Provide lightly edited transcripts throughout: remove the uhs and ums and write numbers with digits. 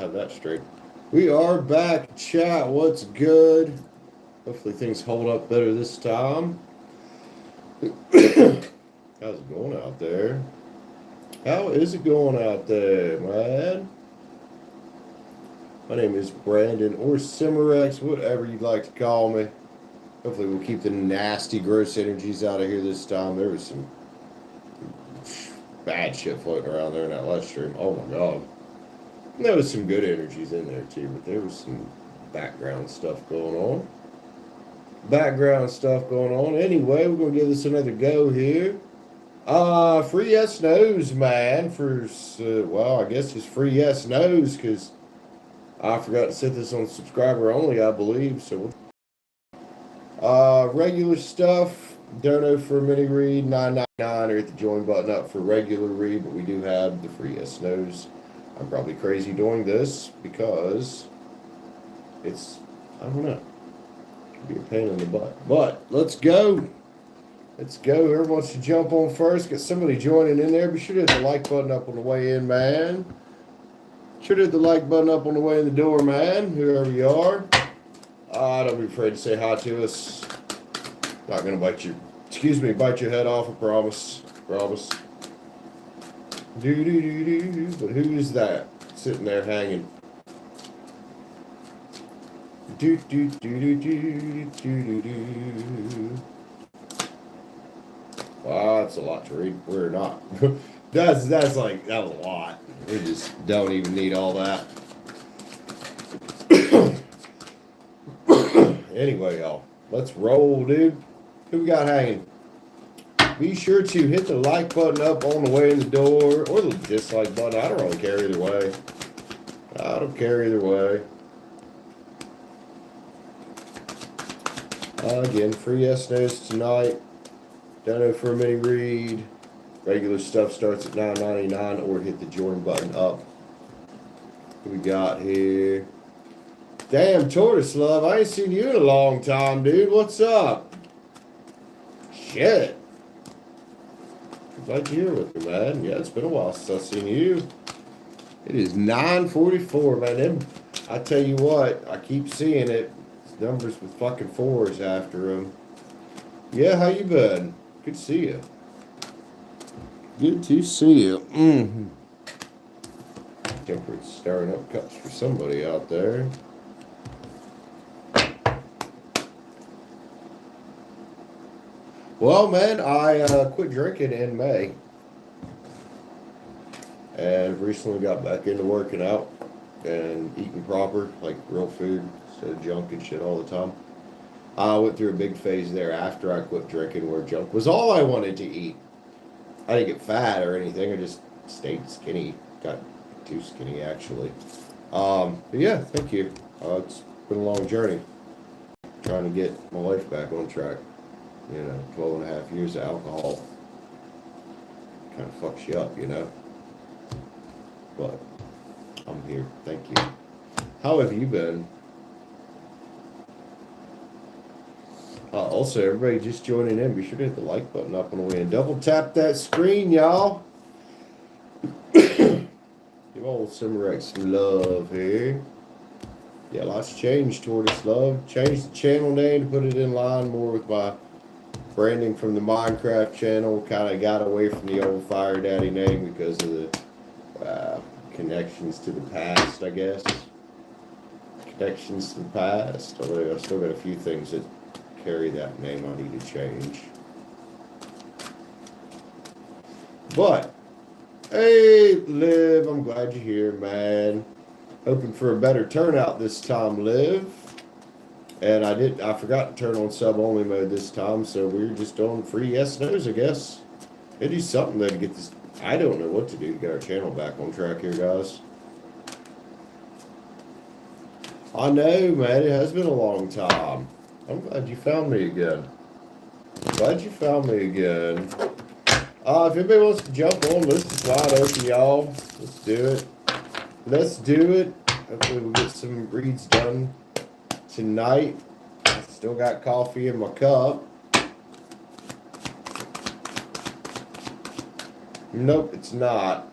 have that straight. We are back, chat. What's good? Hopefully things hold up better this time. How's it going out there? How is it going out there, man? My name is Brandon or Cimarex, whatever you'd like to call me. Hopefully we'll keep the nasty, gross energies out of here this time. There was some bad shit floating around there in that last stream. Oh my god. And there was some good energies in there too, but there was some background stuff going on. Anyway, we're going to give this another go here. Free yes no's, man. Well, I guess it's free yes no's because I forgot to set this on subscriber only, I believe. So, regular stuff. Dono for a mini read, $9.99, or hit the join button up for regular read. But we do have the free yes no's. I'm probably crazy doing this because it's, I don't know, it could be a pain in the butt. But let's go. Whoever wants to jump on first, get somebody joining in there. Be sure to hit the like button up on the way in, man. Sure to hit the like button up on the way in the door, man. Whoever you are. Don't be afraid to say hi to us. Not gonna bite your head off. I promise. But who is that sitting there hanging? Wow, that's a lot to read. We're not. that was a lot. We just don't even need all that. Anyway, y'all, let's roll, dude. Who we got hanging? Be sure to hit the like button up on the way in the door, or the dislike button. I don't really care either way. Again, free yes no's tonight. Dono for a mini read. Regular stuff starts at $9.99, or hit the join button up. What we got here? Damn, Tortoise Love, I ain't seen you in a long time, dude. What's up? Shit. Glad you're here with me, man. Yeah, it's been a while since I've seen you. It is 9:44, man. I tell you what, I keep seeing it. It's numbers with fucking fours after them. Yeah, how you been? Good to see you. Temperate stirring up cups for somebody out there. Well, man, I quit drinking in May. And recently got back into working out and eating proper, like real food, instead of junk and shit all the time. I went through a big phase there after I quit drinking where junk was all I wanted to eat. I didn't get fat or anything. I just stayed skinny. Got too skinny, actually. But yeah, thank you. It's been a long journey. Trying to get my life back on track. 12 and a half years of alcohol kind of fucks you up, But I'm here. Thank you. How have you been? Also, everybody just joining in, be sure to hit the like button up on the way and double tap that screen, y'all. Give old Cimarex some love here. Yeah, lots changed, Tortoise Love. Changed the channel name to put it in line more with my branding from the Minecraft channel. Kind of got away from the old Fire Daddy name because of the connections to the past, I guess. Connections to the past. Although I've still got a few things that carry that name I need to change. But, hey, Liv, I'm glad you're here, man. Hoping for a better turnout this time, Liv. And I forgot to turn on sub-only mode this time, so we're just on free yes-nos, I guess. They do something to get this. I don't know what to do to get our channel back on track here, guys. I know, man. It has been a long time. I'm glad you found me again. If anybody wants to jump on, this is wide open, y'all. Let's do it. Hopefully we'll get some reads done tonight. I still got coffee in my cup. Nope, it's not.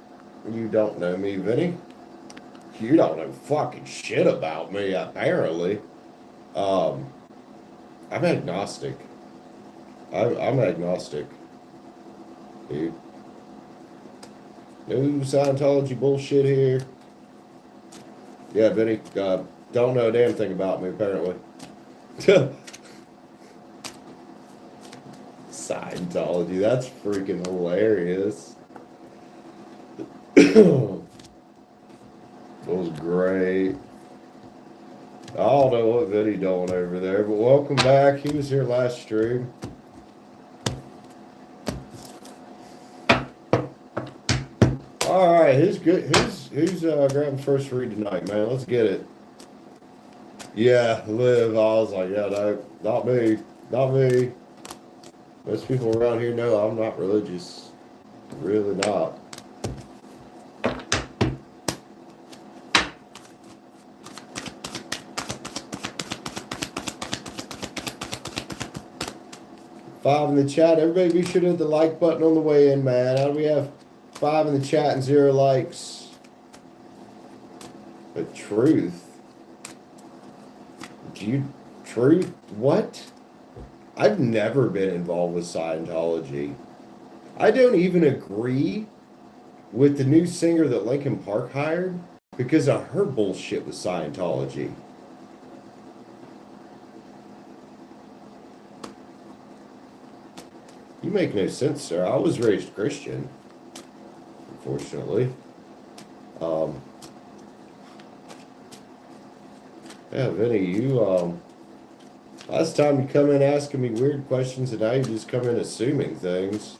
You don't know me, Vinny. You don't know fucking shit about me, apparently. I'm agnostic. I'm agnostic, dude. No Scientology bullshit here. Yeah, Vinny, don't know a damn thing about me, apparently. Scientology, that's freaking hilarious. It was great. I don't know what Vinny doing over there, but welcome back. He was here last stream. All right, who's good? Who's grabbing first read tonight, man? Let's get it. Yeah, Liv. I was like, yeah, no, not me, not me. Most people around here know I'm not religious. Really not. Five in the chat. Everybody be sure to hit the like button on the way in, man. How do we have 5 in the chat and 0 likes? But truth. Truth? What? I've never been involved with Scientology. I don't even agree with the new singer that Linkin Park hired because of her bullshit with Scientology. You make no sense, sir. I was raised Christian, unfortunately. Yeah, Vinny, you, last time you come in asking me weird questions, and now you just come in assuming things.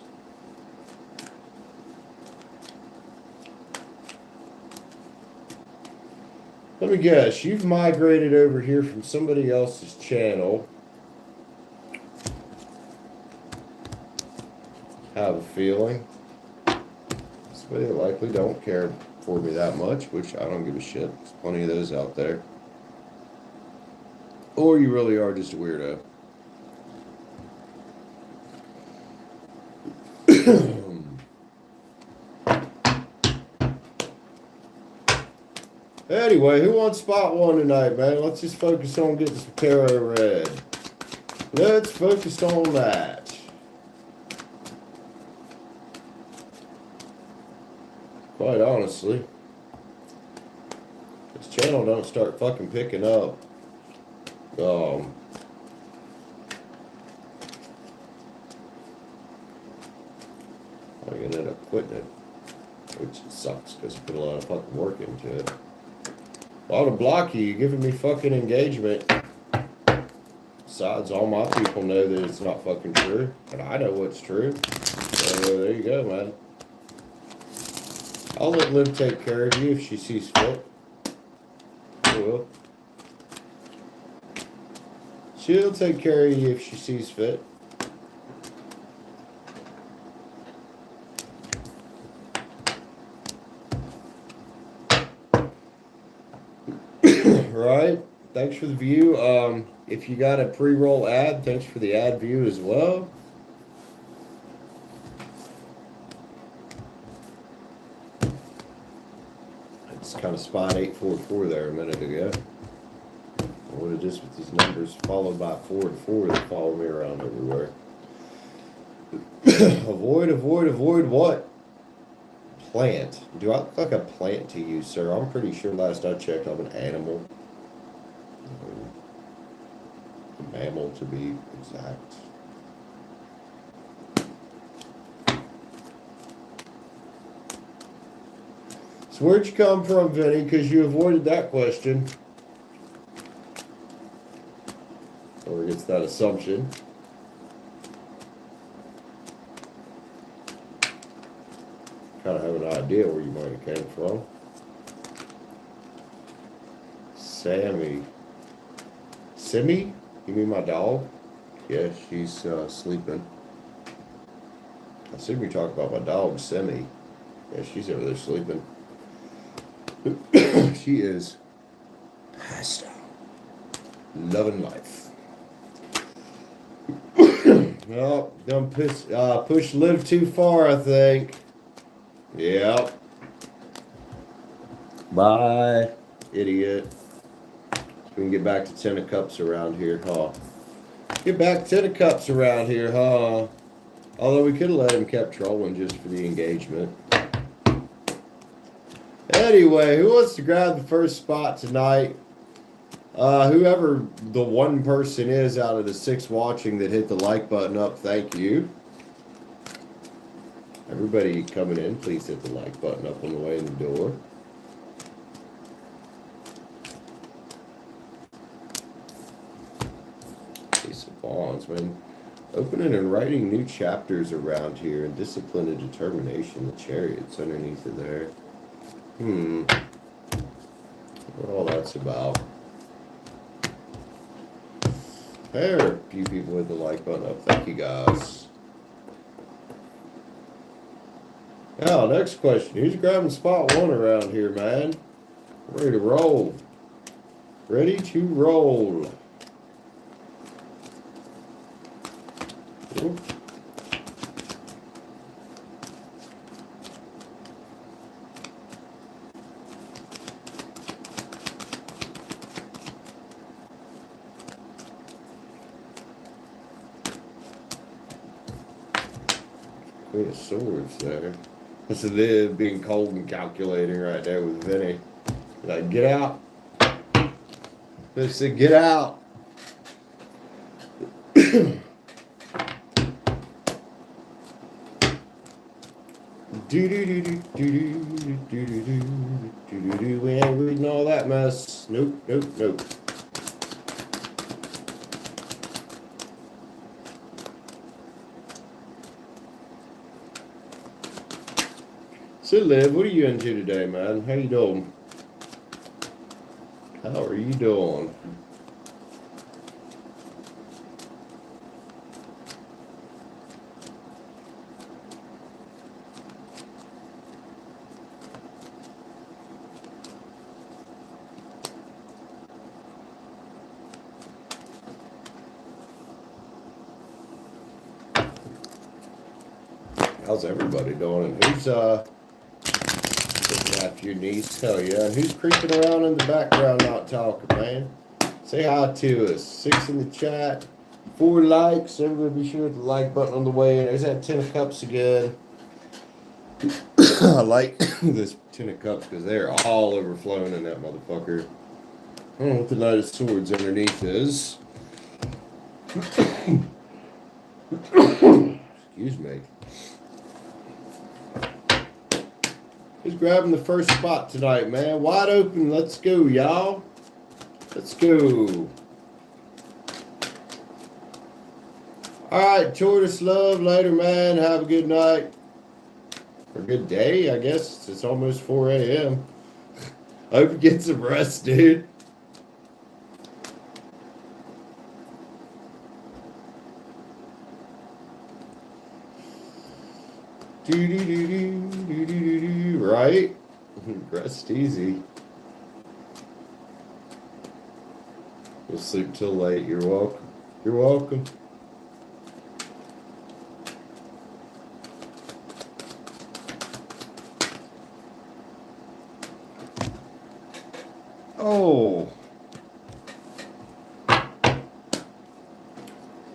Let me guess, you've migrated over here from somebody else's channel. Have a feeling. Somebody that likely don't care for me that much, which I don't give a shit. There's plenty of those out there. Or you really are just a weirdo. Anyway, who wants spot 1 tonight, man? Let's just focus on getting some tarot read. Let's focus on that. Quite honestly, this channel don't start fucking picking up. I'm gonna end up quitting it, which sucks because I put a lot of fucking work into it. Well, to block you, you're giving me fucking engagement. Besides, all my people know that it's not fucking true, and I know what's true. So there you go, man. I'll let Liv take care of you if she sees fit. She will. She'll take care of you if she sees fit. Right? Thanks for the view. If you got a pre-roll ad, thanks for the ad view as well. It's kind of spot 844 there a minute ago. What it is with these numbers followed by 4 and 4 that follow me around everywhere. Avoid what? Plant. Do I look like a plant to you, sir? I'm pretty sure last I checked I'm an animal. A mammal to be exact. So where'd you come from, Vinny? Because you avoided that question. Or gets that assumption. Kind of have an idea where you might have came from. Sammy. Simmy? You mean my dog? Yeah, she's sleeping. I assume you're talking about my dog, Simmy. Yeah, she's over there sleeping. She is passed out. Loving life. Well, done push Liv too far, I think. Yep. Bye, idiot. We can get back to 10 of cups around here, huh? Get back 10 of cups around here, huh? Although we could have let him kept trolling just for the engagement. Anyway, who wants to grab the first spot tonight? Whoever the one person is out of the 6 watching that hit the like button up, thank you. Everybody coming in, please hit the like button up on the way in the door. Ace of Wands, man. Opening and writing new chapters around here, and discipline and determination. The Chariot's underneath of there. What all that's about. There are a few people with the like button up. Thank you, guys. Now, next question. Who's grabbing spot 1 around here, man? Ready to roll. Ready to roll. Oop. Queen of Swords there. This is it being cold and calculating right there with Vinny. Like, get out. They said, get out. Do do do do do do do do do do do. We ain't reading all that mess. Nope, nope, nope. So, Liv, what are you into today, man? How you doing? How are you doing? How's everybody doing? And who's looking after your niece? Hell yeah. And who's creeping around in the background not talking, man? Say hi to us. 6 in the chat. 4 likes. Everybody be sure to hit the like button on the way in. There's that 10 of cups again. I like this 10 of cups because they're all overflowing in that motherfucker. I don't know what the Knight of Swords underneath is. Excuse me. Who's grabbing the first spot tonight, man? Wide open. Let's go, y'all. Let's go. All right, Tortoise Love. Later, man. Have a good night. Or good day, I guess. It's almost 4 a.m. I hope you get some rest, dude. Right? Rest easy. We'll sleep till late. You're welcome. You're welcome. Oh.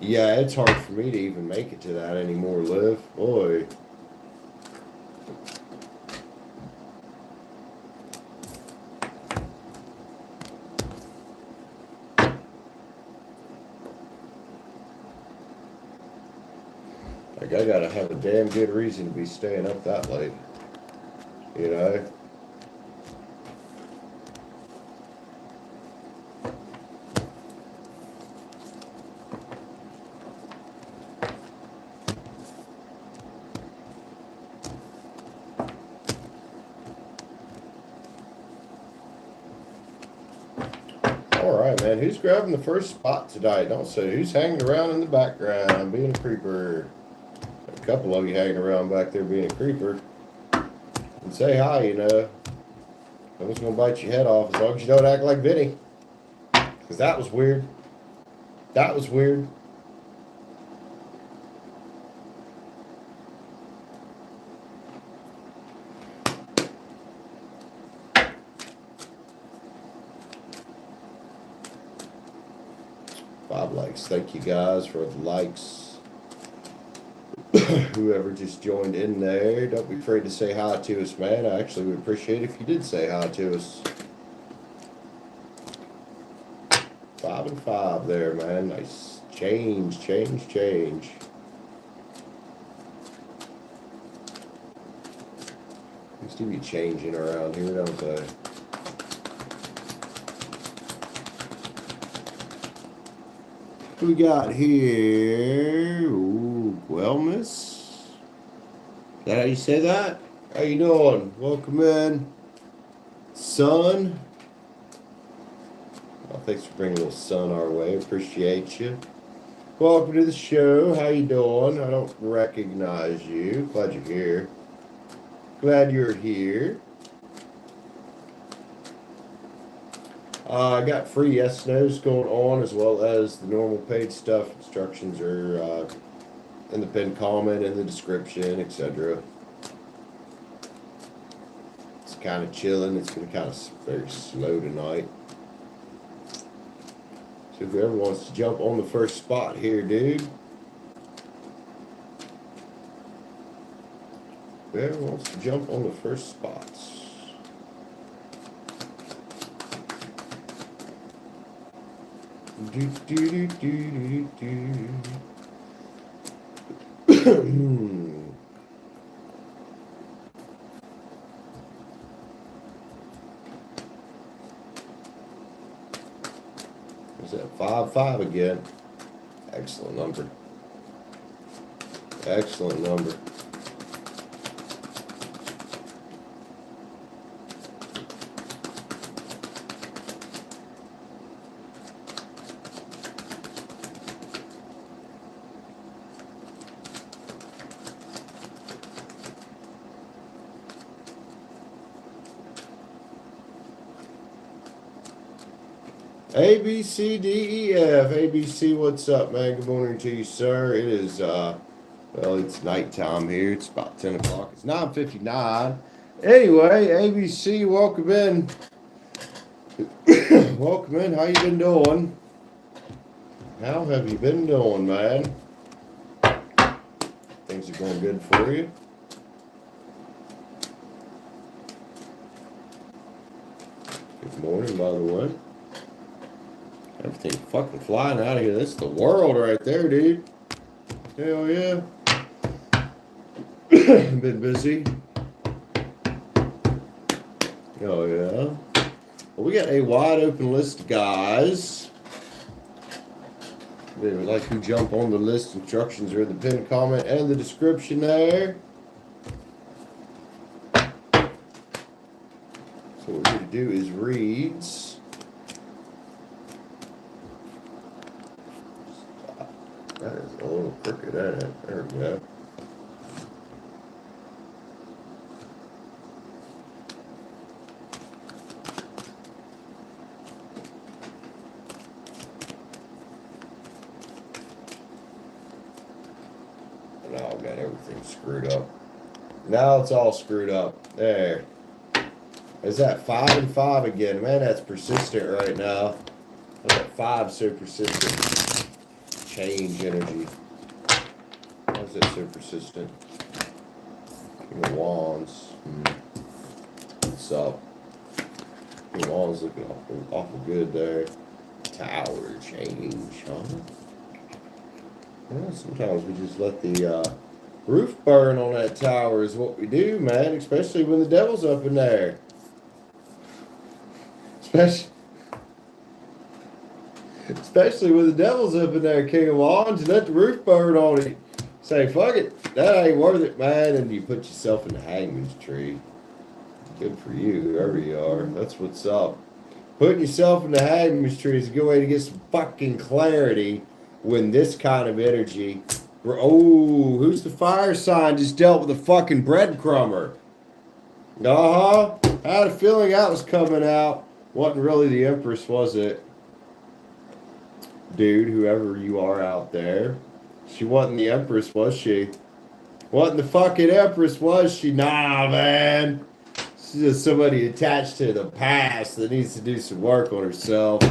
Yeah, it's hard for me to even make it to that anymore, Liv. Boy. Like, I gotta have a damn good reason to be staying up that late. You know? Alright, man. Who's grabbing the first spot tonight? Don't say who's hanging around in the background being a creeper. A couple of you hanging around back there being a creeper. And say hi, you know. No one's gonna bite your head off as long as you don't act like Vinny. Because that was weird. That was weird. 5 likes. Thank you guys for the likes. Whoever just joined in there, don't be afraid to say hi to us, man. I actually would appreciate it if you did say hi to us. 5 and 5 there, man. Nice. Change. Used to be changing around here, don't they? What we got here? Ooh, Guelmus. Is that how you say that? How you doing? Welcome in, son. Well, thanks for bringing a little sun our way. Appreciate you. Welcome to the show. How you doing? I don't recognize you. Glad you're here. Glad you're here. I got free yes nos going on, as well as the normal paid stuff. Instructions are in the pinned comment, in the description, etc. It's kind of chilling. It's been kind of very slow tonight. So whoever wants to jump on the first spot here, dude. Whoever wants to jump on the first spots. Is that 5-5 again? Excellent number. Excellent number. A, B, C, D, E, F. ABC, what's up, man? Good morning to you, sir. It is, well, it's nighttime here. It's about 10 o'clock. It's 9:59. Anyway, ABC, welcome in. Welcome in. How you been doing? How have you been doing, man? Things are going good for you? Good morning, by the way. Everything fucking flying out of here. That's the world right there, dude. Hell yeah. Been busy. Oh yeah. Well, we got a wide open list, guys. If you'd like to jump on the list, instructions are in the pinned comment and the description there. So what we're going to do is reads. That is a little crooked, ain't it? There we go. Now I've got everything screwed up. Now it's all screwed up. There. Is that 5 and 5 again? Man, that's persistent right now. That 5 so persistent. Change energy. Why is that so persistent? King of Wands. What's up? King of Wands looking awful good there. Tower change, huh? Well, sometimes we just let the roof burn on that tower is what we do, man. Especially when the devil's up in there. Especially when the devil's up in there, King of Wands, and let the roof burn on it. Say, fuck it, that ain't worth it, man, and you put yourself in the hangman's tree. Good for you, whoever you are. That's what's up. Putting yourself in the hangman's tree is a good way to get some fucking clarity when this kind of energy. Oh, who's the fire sign just dealt with a fucking breadcrumber? I had a feeling that was coming out. Wasn't really the Empress, was it? Dude, whoever you are out there. She wasn't the Empress, was she? Wasn't the fucking Empress, was she? Nah, man. She's just somebody attached to the past that needs to do some work on herself.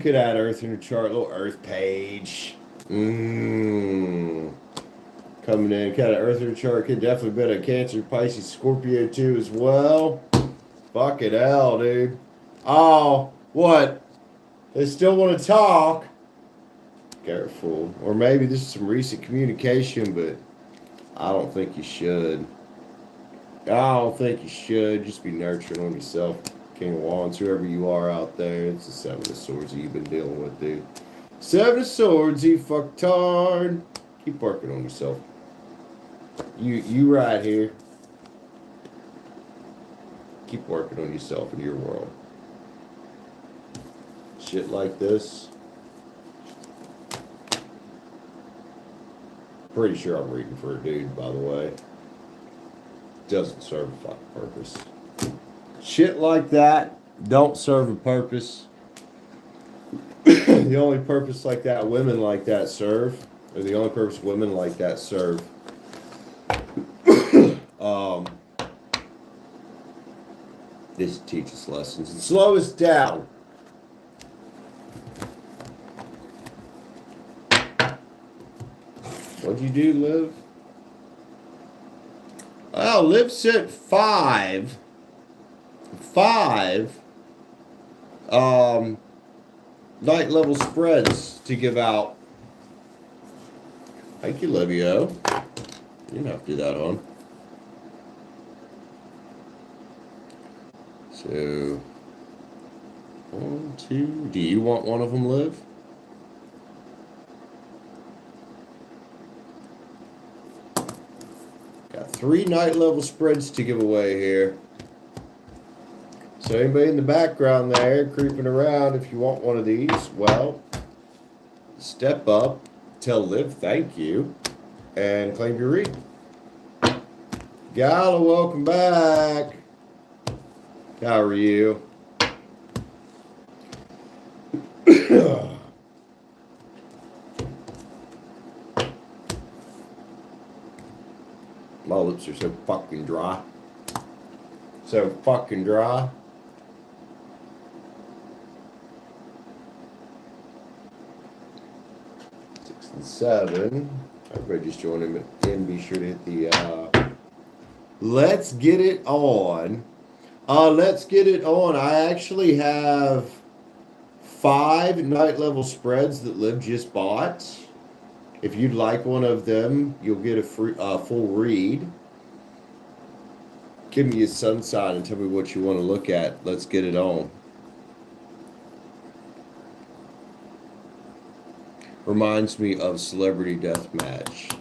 Could add Earth in the chart, little Earth page. Coming in, kind of Earth in the chart. Could definitely be a Cancer, Pisces, Scorpio too as well. Fucking hell, dude. Oh, what? They still want to talk. Careful. Or maybe this is some recent communication, but I don't think you should. I don't think you should. Just be nurturing on yourself. King of Wands, whoever you are out there. It's the Seven of Swords that you've been dealing with, dude. Seven of Swords, you fucktard. Keep working on yourself. You right here. Keep working on yourself in your world. Shit like this. Pretty sure I'm reading for a dude, by the way. Doesn't serve a fucking purpose. Shit like that don't serve a purpose. The only purpose like that women like that serve, or the only purpose women like that serve, this teaches lessons and slow us down. What'd you do, Liv? Oh, Liv sent five night level spreads to give out. Thank you, Livio. You didn't have to do that on. So, 1, 2. Do you want one of them, Liv? Got 3 night level spreads to give away here. So anybody in the background there creeping around, if you want one of these, well, step up, tell Liv thank you, and claim your read. Gala, welcome back. How are you? My lips are so fucking dry. So fucking dry. 6 and 7. Everybody just join him in. Be sure to hit the let's get it on. Let's get it on. I actually have 5 night level spreads that Liv just bought. If you'd like one of them, you'll get a free full read. Give me a sun sign and tell me what you want to look at. Let's get it on. Reminds me of Celebrity Deathmatch.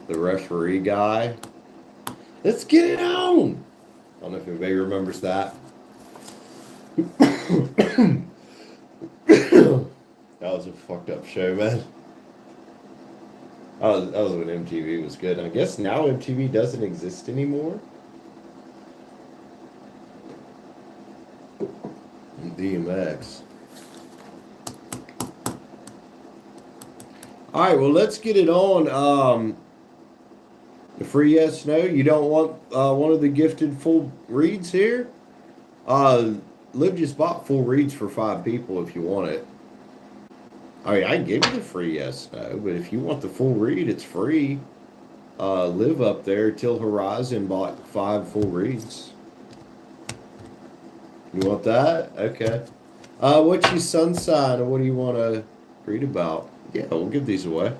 The referee guy. Let's get it on! I don't know if anybody remembers that. That was a fucked up show, man. That was when MTV was good. I guess now MTV doesn't exist anymore. DMX. All right, well, let's get it on. The free yes, no. You don't want one of the gifted full reads here? Liv just bought full reads for 5 people if you want it. I mean, I can give you the free yes, no, but if you want the full read, it's free. Liv up there, Till Horizon, bought 5 full reads. You want that? Okay. What's your sun sign, or what do you want to read about? Yeah, we'll give these away.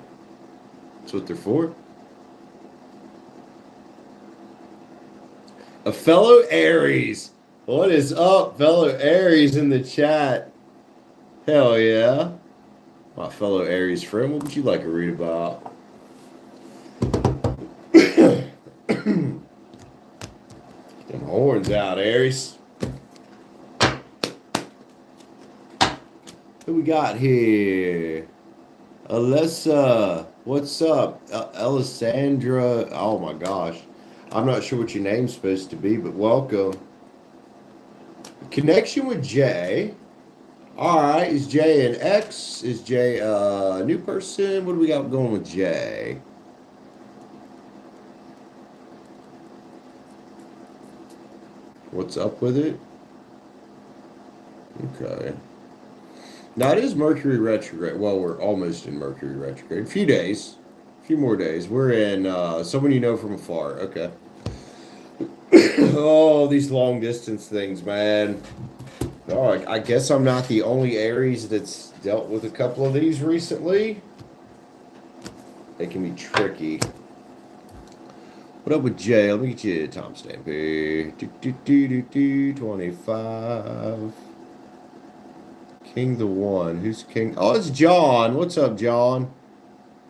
That's what they're for. A fellow Aries. What is up, fellow Aries in the chat? Hell yeah. My fellow Aries friend, what would you like to read about? Them horns out, Aries. Who we got here? Alyssa. What's up? Alessandra. Oh my gosh. I'm not sure what your name's supposed to be, but welcome. Connection with Jay. Alright, is Jay an ex? Is Jay a new person? What do we got going with Jay? What's up with it? Okay. Now it is Mercury retrograde. Well, we're almost in Mercury retrograde. A few days. A few more days. We're in someone you know from afar. Okay. Oh, these long distance things, man. Oh, I guess I'm not the only Aries that's dealt with a couple of these recently. They can be tricky. What up with Jay? Let me get you Tom Stamp here. 25. King the one. Who's king? Oh, it's John. What's up, John?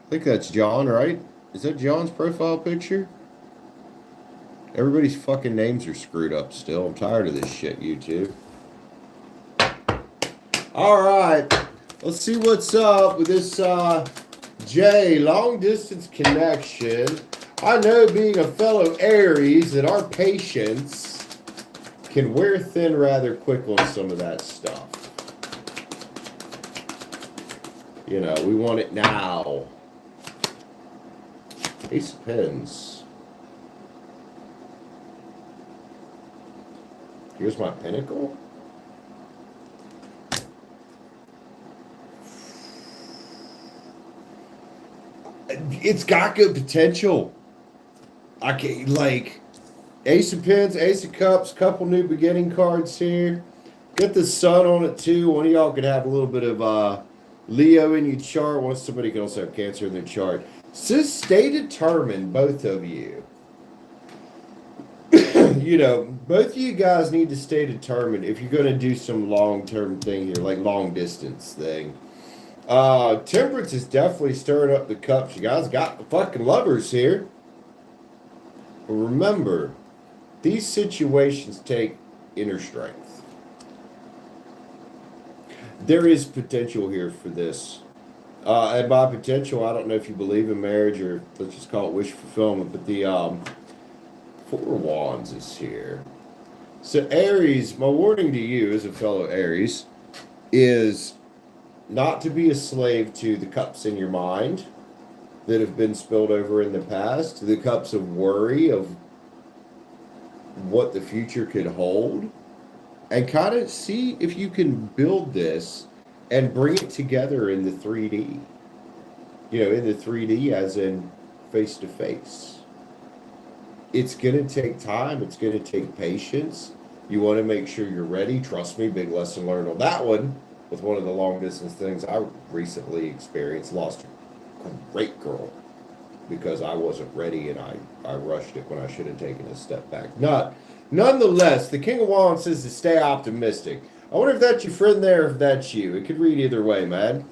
I think that's John, right? Is that John's profile picture? Everybody's fucking names are screwed up still. I'm tired of this shit, YouTube. Alright. Let's see what's up with this Jay long distance connection. I know, being a fellow Aries, that our patience can wear thin rather quick on some of that stuff. You know, we want it now. Ace of Pens. Here's my Pinnacle. It's got good potential. I can't, like, Ace of Pens, Ace of Cups, couple new beginning cards here. Got the Sun on it too. One of y'all could have a little bit of Leo in your chart. Once somebody can also have Cancer in their chart. So stay determined, both of you. You know, both of you guys need to stay determined if you're going to do some long-term thing here, like long-distance thing. Temperance is definitely stirring up the cups. You guys got the fucking Lovers here. But remember, these situations take inner strength. There is potential here for this. And by potential, I don't know if you believe in marriage or let's just call it wish fulfillment, but the Four of Wands is here. So Aries, my warning to you as a fellow Aries is not to be a slave to the cups in your mind that have been spilled over in the past, the cups of worry of what the future could hold, and kind of see if you can build this and bring it together in the 3D. You know, in the 3D as in face to face. It's going to take time. It's going to take patience. You want to make sure you're ready. Trust me, big lesson learned on that one with one of the long distance things I recently experienced. Lost a great girl because I wasn't ready and I rushed it when I should have taken a step back. Nonetheless, the King of Wands says to stay optimistic. I wonder if that's your friend there or if that's you. It could read either way, man.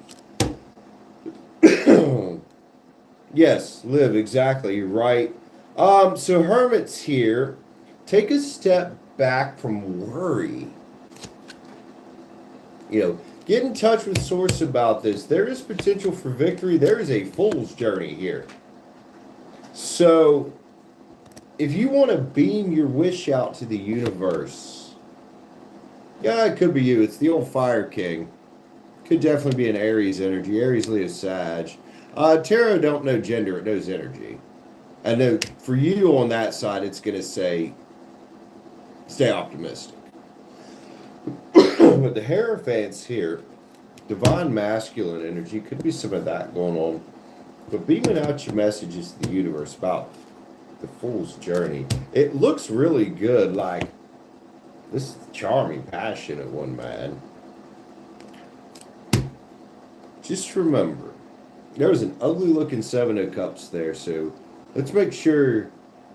Yes, Liv, exactly. You're right. So Hermit's here. Take a step back from worry. You know, get in touch with Source about this. There is potential for victory. There is a fool's journey here. So, if you want to beam your wish out to the universe, yeah, it could be you. It's the old Fire King. Could definitely be an Aries energy. Aries, Leo, Sag. Tarot don't know gender. It knows energy. I know for you on that side, it's going to say, stay optimistic. But the Hierophant's here, divine masculine energy, could be some of that going on. But beaming out your messages to the universe about the Fool's journey, it looks really good. Like, this is charming, passionate one, man. Just remember, there was an ugly looking Seven of Cups there, so let's make sure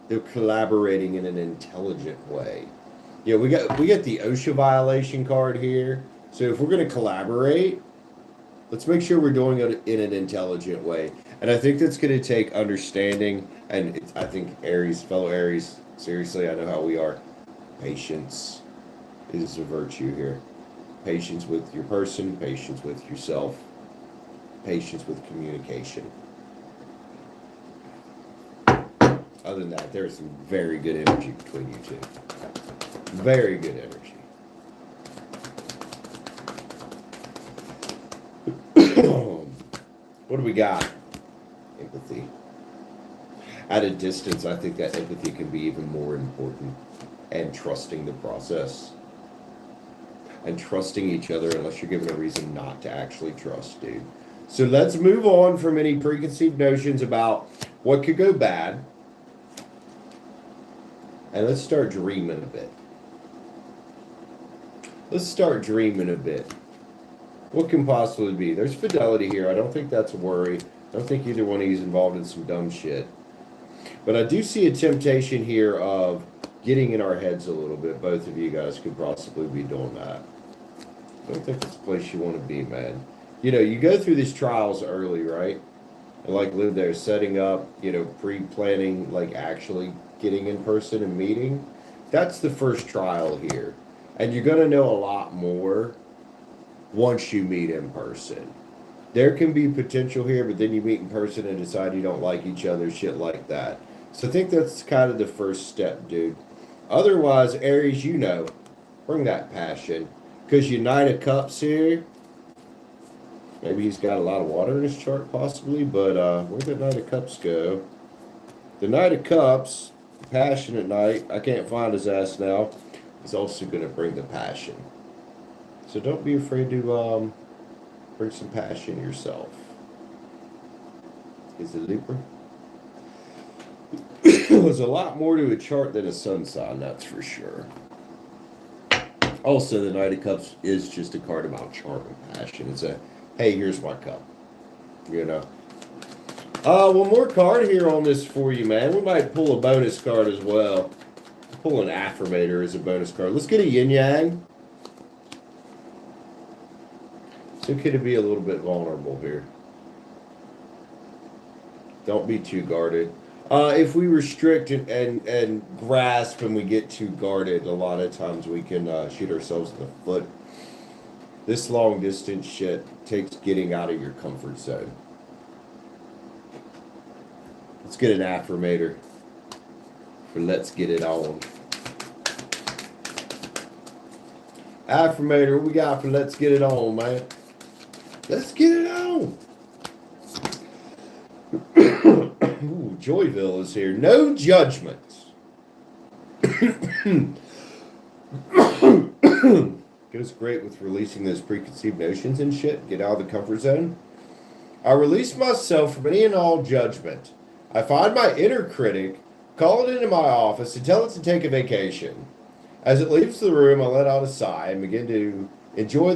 they're collaborating in an intelligent way. Yeah, we got the OSHA violation card here. So if we're going to collaborate, let's make sure we're doing it in an intelligent way. And I think that's going to take understanding. And I think Aries, fellow Aries, seriously, I know how we are. Patience is a virtue here. Patience with your person, patience with yourself, patience with communication. Other than that, there's some very good energy between you two. Very good energy. What do we got? Empathy. At a distance, I think that empathy can be even more important, and trusting the process. and trusting each other unless you're given a reason not to actually trust, dude. So let's move on from any preconceived notions about what could go bad. And let's start dreaming a bit. Let's start dreaming a bit. What can possibly be? There's fidelity here. I don't think that's a worry. I don't think either one of you is involved in some dumb shit. But I do see a temptation here of getting in our heads a little bit. Both of you guys could possibly be doing that. I don't think it's the place you want to be, man. You know, you go through these trials early, right? And like live there, setting up, you know, pre-planning, like actually getting in person and meeting. That's the first trial here. And you're going to know a lot more once you meet in person. There can be potential here, but then you meet in person and decide you don't like each other, shit like that. So I think that's kind of the first step, dude. Otherwise, Aries, you know, bring that passion. Because your Knight of Cups here, maybe he's got a lot of water in his chart, possibly, but where'd the Knight of Cups go? The Knight of Cups, passionate knight, I can't find his ass now, is also going to bring the passion. So don't be afraid to bring some passion yourself. Is it Libra? There's a lot more to a chart than a sun sign, that's for sure. Also, the Knight of Cups is just a card about charm and passion. It's a, hey, here's my cup. You know. One more card here on this for you, man. We might pull a bonus card as well. Pull an affirmator as a bonus card. Let's get a yin yang. It's okay to be a little bit vulnerable here. Don't be too guarded. If we restrict and grasp and we get too guarded, a lot of times we can shoot ourselves in the foot. This long distance shit takes getting out of your comfort zone. Let's get an affirmator for let's get it on. Affirmator, what we got for let's get it on, man? Let's get it on. Ooh, Joyville is here. No judgments. Goes great with releasing those preconceived notions and shit. Get out of the comfort zone. I release myself from any and all judgment. I find my inner critic, call it into my office, and tell it to take a vacation. As it leaves the room, I let out a sigh and begin to enjoy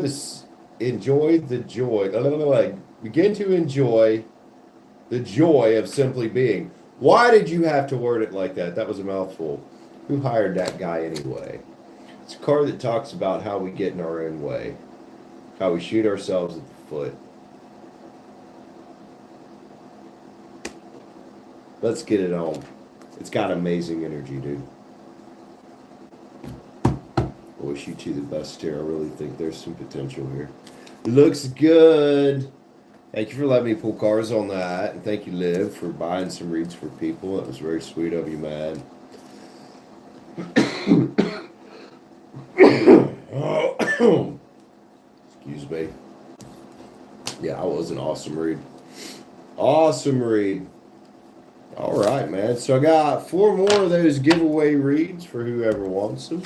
the joy of simply being. Why did you have to word it like that? That was a mouthful. Who hired that guy anyway? It's a card that talks about how we get in our own way, how we shoot ourselves at the foot. Let's get it on. It's got amazing energy, dude. I wish you two the best here. I really think there's some potential here. Looks good. Thank you for letting me pull cards on that. And thank you, Liv, for buying some reads for people. That was very sweet of you, man. Excuse me. Yeah, that was an awesome read. Awesome read. All right, man. So I got 4 more of those giveaway reads for whoever wants them.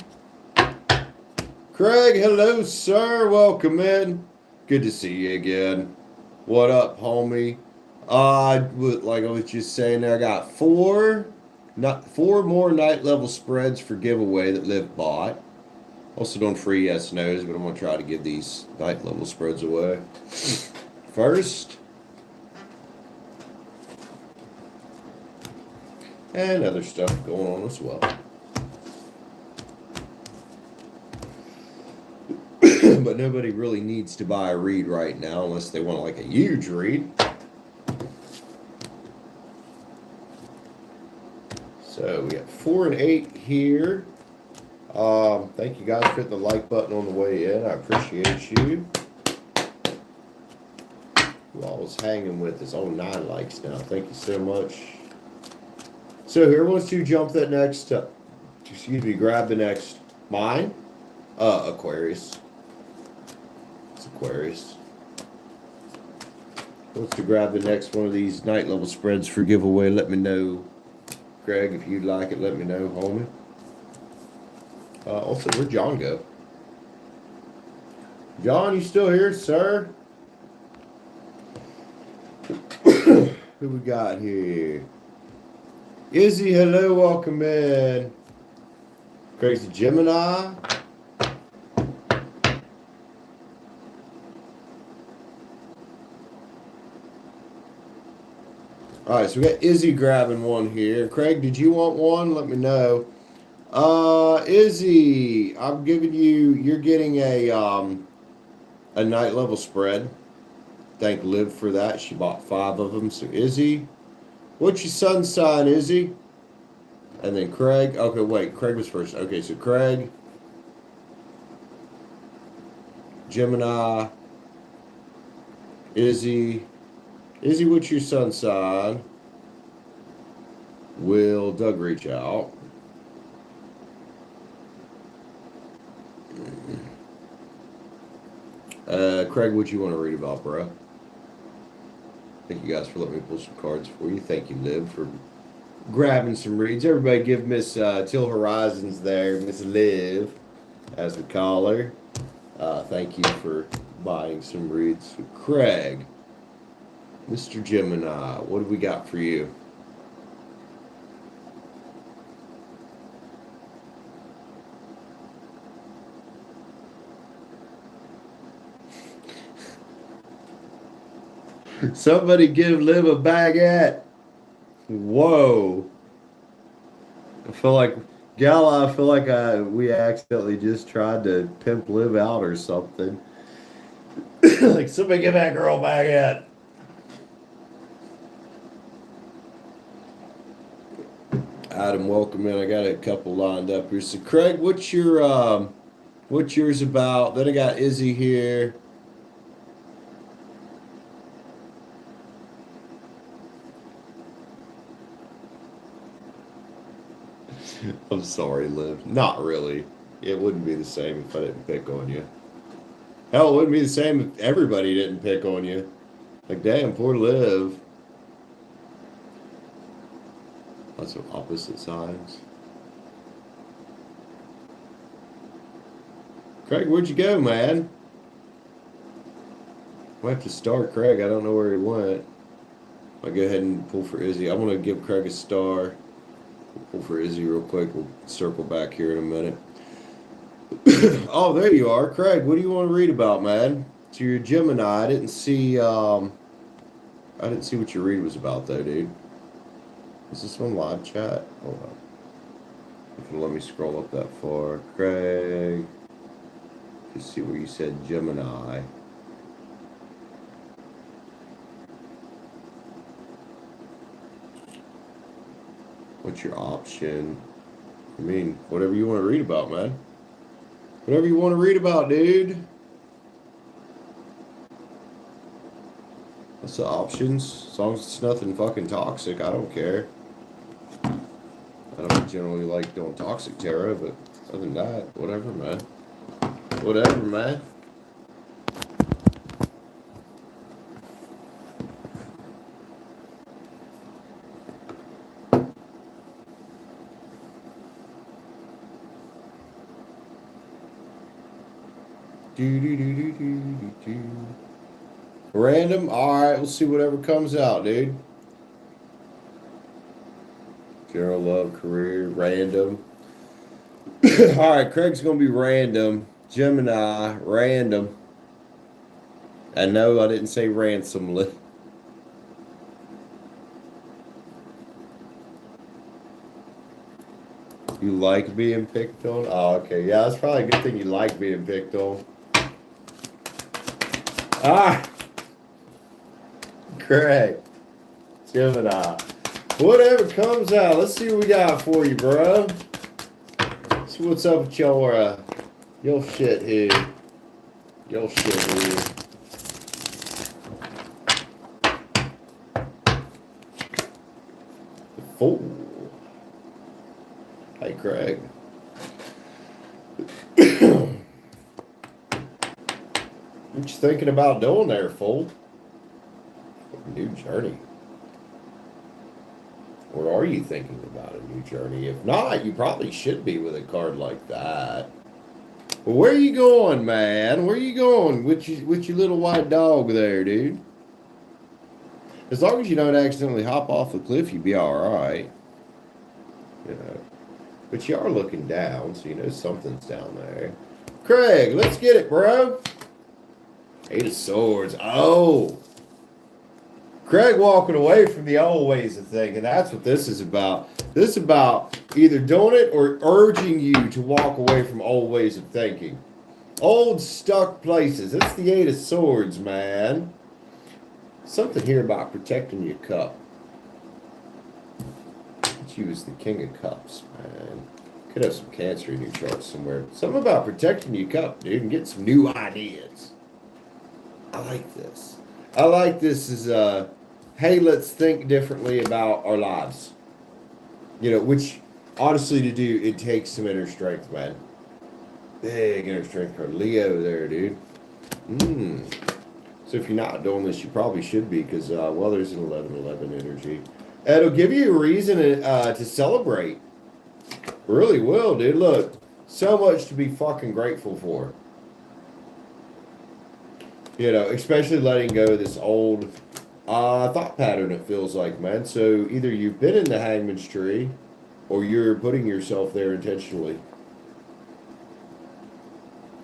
Craig, hello, sir. Welcome in. Good to see you again. What up, homie? Like I was just saying there, I got 4 more night level spreads for giveaway that Liv bought. Also doing free yes nos, but I'm gonna try to give these night level spreads away. First, and other stuff going on as well. But nobody really needs to buy a read right now unless they want like a huge read. So we got 4 and 8 here. Thank you guys for hitting the like button on the way in. I appreciate you. Who I was hanging with is 9 likes now. Thank you so much. So who wants to jump that next, grab the next, mine? Aquarius. It's Aquarius. Wants to grab the next one of these night level spreads for giveaway, let me know. Greg, if you'd like it, let me know, homie. Also, where'd John go? John, you still here, sir? Who we got here? Izzy, hello, welcome in. Crazy Gemini. All right, so we got Izzy grabbing one here. Craig, did you want one? Let me know. Izzy, I'm giving you. You're getting a night level spread. Thank Liv for that. She bought 5 of them. So Izzy, what's your sun sign, Izzy? And then Craig. Okay, wait. Craig was first. Okay, so Craig, Gemini, Izzy. Izzy, what's your sun sign? Will Doug reach out? Craig, what you want to read about, bro? Thank you guys for letting me pull some cards for you. Thank you, Liv, for grabbing some reads. Everybody give Miss Till Horizons there, Miss Liv, as we call her. Thank you for buying some reads. So Craig, Mr. Gemini, what do we got for you? Somebody give Liv a baguette. Whoa. I feel like, Gala, I feel like we accidentally just tried to pimp Liv out or something. Like, somebody give that girl a baguette. Adam, welcome in. I got a couple lined up here. So, Craig, what's yours about? Then I got Izzy here. I'm sorry, Liv. Not really. It wouldn't be the same if I didn't pick on you. Hell, it wouldn't be the same if everybody didn't pick on you. Like, damn, poor Liv. Lots of opposite sides. Craig, where'd you go, man? I have to star Craig. I don't know where he went. I'll go ahead and pull for Izzy. I want to give Craig a star. We'll pull for Izzy real quick. We'll circle back here in a minute. Oh, there you are. Craig, what do you want to read about, man? So you're a Gemini. I didn't see what your read was about, though, dude. Is this on live chat? Hold on. You can let me scroll up that far. Craig. Just see where you said Gemini. What's your option? I mean, whatever you want to read about, man. Whatever you want to read about, dude. That's the options. As long as it's nothing fucking toxic, I don't care. I don't generally like doing toxic tarot, but other than that, whatever, man. Whatever, man. Random? Alright, we'll see whatever comes out, dude. General love, career, random. Alright, Craig's gonna be random. Gemini, random. I know I didn't say ransomly. You like being picked on? Oh, okay. Yeah, that's probably a good thing you like being picked on. Ah! Great. Gemini. Whatever comes out, let's see what we got for you, bro. See what's up with your shit here. Your shit here. The Fool. Hey, Craig. What you thinking about doing there, Fool? New journey. Or are you thinking about a new journey? If not, you probably should be with a card like that. Well, where you going, man? Where you going with your little white dog there, dude? As long as you don't accidentally hop off the cliff, you'd be all right. You know, but you are looking down, so you know something's down there. Craig, let's get it, bro. Eight of Swords. Oh, Craig walking away from the old ways of thinking. That's what this is about. This is about either doing it or urging you to walk away from old ways of thinking. Old stuck places. That's the Eight of Swords, man. Something here about protecting your cup. Let's use the King of Cups, man. Could have some Cancer in your chart somewhere. Something about protecting your cup, dude, and get some new ideas. I like this. I like this as hey, let's think differently about our lives. You know, which honestly to do, it takes some inner strength, man. Big inner strength card. Leo there, dude. So if you're not doing this, you probably should be because, well, there's an 11-11 energy. It'll give you a reason to celebrate. Really will, dude. Look, so much to be fucking grateful for. You know, especially letting go of this old thought pattern, it feels like, man. So either you've been in the Hangman's Tree or you're putting yourself there intentionally.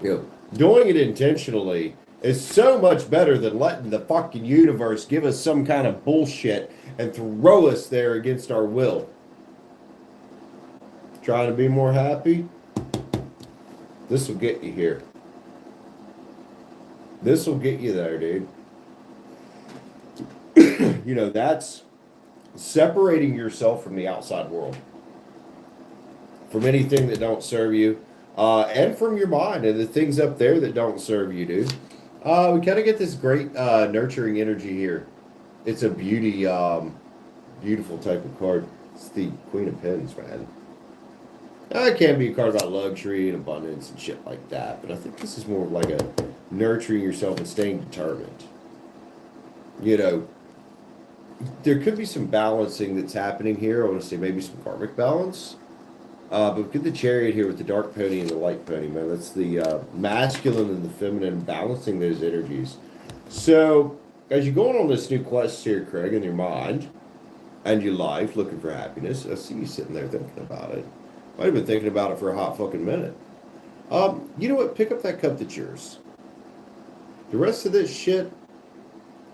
You know, doing it intentionally is so much better than letting the fucking universe give us some kind of bullshit and throw us there against our will. Trying to be more happy? This will get you here. This will get you there, dude. You know, that's separating yourself from the outside world. From anything that don't serve you. And from your mind and the things up there that don't serve you, dude. We kind of get this great nurturing energy here. It's a beautiful type of card. It's the Queen of Pens, man. It can be a card about luxury and abundance and shit like that, but I think this is more of like a nurturing yourself and staying determined. You know, there could be some balancing that's happening here. I want to say maybe some karmic balance. But get the Chariot here with the dark pony and the light pony, man. That's the masculine and the feminine, balancing those energies. So, as you're going on this new quest here, Craig, in your mind and your life, looking for happiness, I see you sitting there thinking about it. Might have been thinking about it for a hot fucking minute. You know what? Pick up that cup that's yours. The rest of this shit,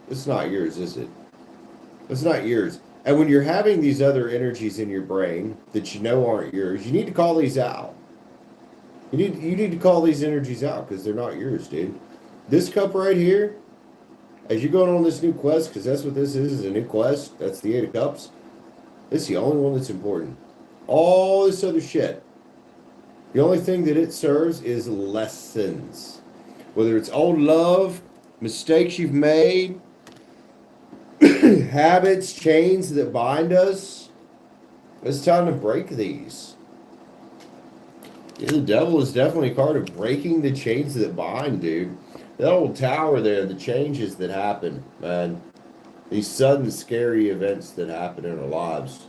it's not yours, is it? It's not yours. And when you're having these other energies in your brain that you know aren't yours, you need to call these out. You need to call these energies out because they're not yours, dude. This cup right here, as you're going on this new quest, because that's what this is a new quest. That's the Eight of Cups. This is the only one that's important. All this other shit, the only thing that it serves is lessons. Whether it's old love, mistakes you've made, habits, chains that bind us, it's time to break these. Yeah, the Devil is definitely a card of breaking the chains that bind, dude. That old tower there, the changes that happen, man. These sudden scary events that happen in our lives.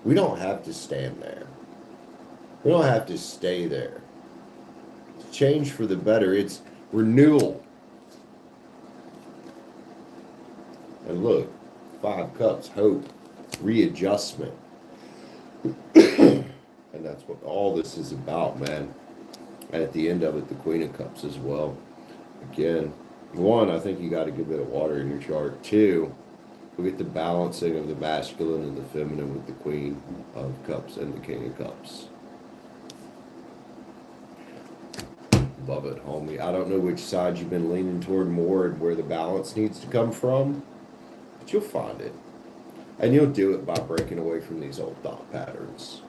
We don't have to stand there. We don't have to stay there. It's change for the better. It's renewal. And look, 5 cups, hope, readjustment. And that's what all this is about, man. And at the end of it, the Queen of Cups as well. Again, 1, I think you got a good bit of water in your chart. 2, we get the balancing of the masculine and the feminine with the Queen of Cups and the King of Cups. Love it, homie. I don't know which side you've been leaning toward more and where the balance needs to come from, but you'll find it. And you'll do it by breaking away from these old thought patterns.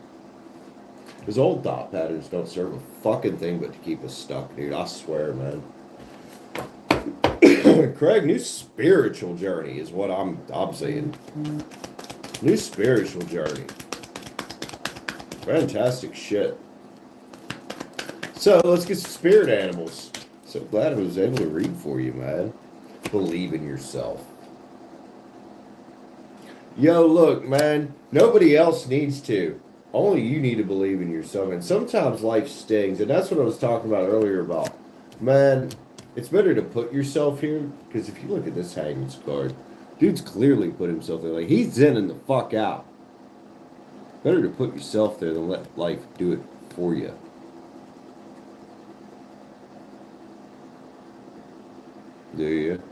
Because old thought patterns don't serve a fucking thing but to keep us stuck, dude. I swear, man. Craig, new spiritual journey is what I'm saying. New spiritual journey. Fantastic shit. So let's get some spirit animals. So glad I was able to read for you, man. Believe in yourself. Yo, look, man. Nobody else needs to. only you need to believe in yourself. And sometimes life stings. And that's what I was talking about earlier about, man, it's better to put yourself here. Because if you look at this Hangman's card, dude's clearly put himself there. Like, he's zenning the fuck out. Better to put yourself there than let life do it for you. Do you?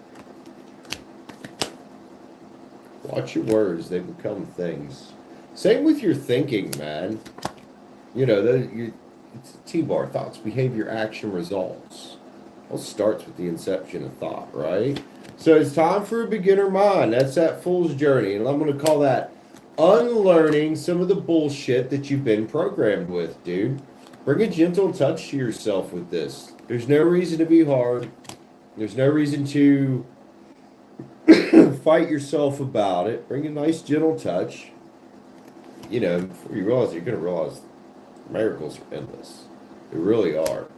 Watch your words. They become things. Same with your thinking, man. You know, it's T-bar, thoughts, behavior, action, results. All starts with the inception of thought, right? So it's time for a beginner mind. That's that fool's journey. And I'm going to call that unlearning some of the bullshit that you've been programmed with, dude. Bring a gentle touch to yourself with this. There's no reason to be hard. There's no reason to fight yourself about it. Bring a nice gentle touch. You know, before you realize, you're going to realize miracles are endless. They really are.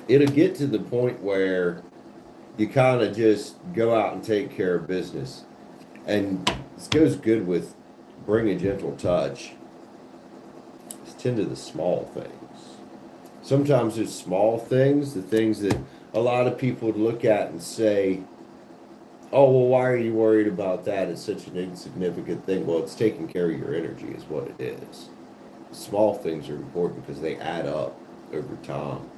It'll get to the point where you kind of just go out and take care of business. And this goes good with bring a gentle touch. Just tend to the small things. Sometimes there's small things, the things that a lot of people would look at and say, oh, well, why are you worried about that? It's such an insignificant thing. Well, it's taking care of your energy is what it is. Small things are important because they add up over time.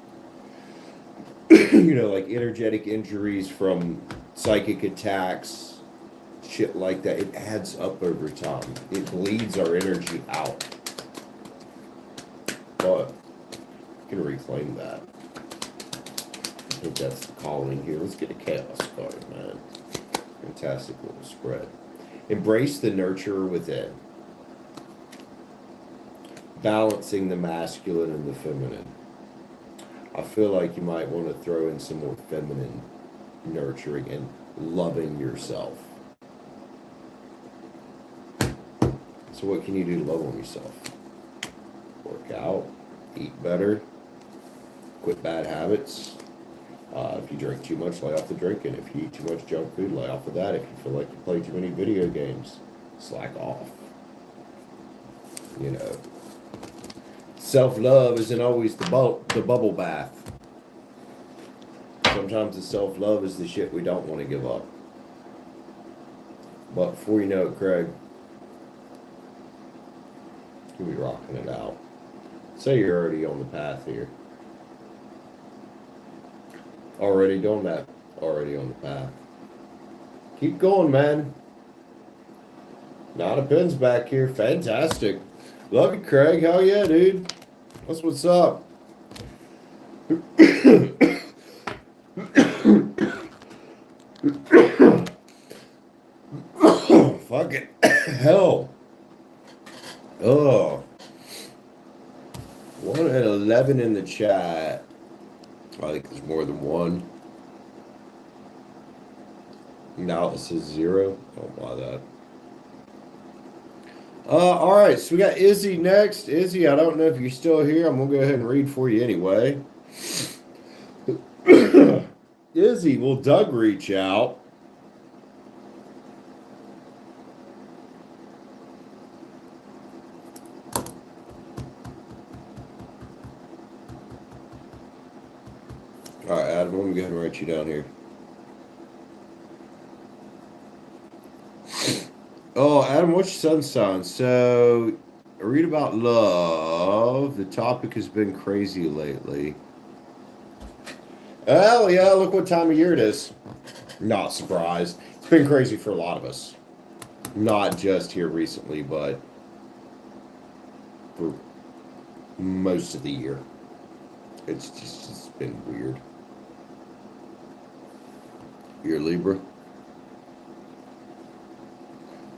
You know, like energetic injuries from psychic attacks, shit like that. It adds up over time. It bleeds our energy out. But you can reclaim that. I think that's the calling here. Let's get a chaos card, man. Fantastic little spread. Embrace the nurturer within. Balancing the masculine and the feminine. I feel like you might want to throw in some more feminine nurturing and loving yourself. So what can you do to love on yourself? Work out, eat better, quit bad habits. If you drink too much, lay off the drinking. If you eat too much junk food, lay off of that. If you feel like you play too many video games, slack off. You know, self-love isn't always the bubble bath. Sometimes the self-love is the shit we don't want to give up. But before you know it, Craig, you'll be rocking it out. Say you're already on the path here. Already doing that. Already on the path. Keep going, man. Nine of Pins back here. Fantastic. Love you, Craig. Hell yeah, dude. That's what's up. Fucking hell. Oh. 1 and 11 in the chat. I think there's more than one. Now it says 0. Don't buy that. All right, so we got Izzy next. Izzy, I don't know if you're still here. I'm going to go ahead and read for you anyway. Izzy, will Doug reach out? All right, Adam, let me go ahead and write you down here. Oh, Adam, what's your sun sign? So, I read about love. The topic has been crazy lately. Oh, yeah, look what time of year it is. Not surprised. It's been crazy for a lot of us. Not just here recently, but for most of the year. It's been weird. You're a Libra?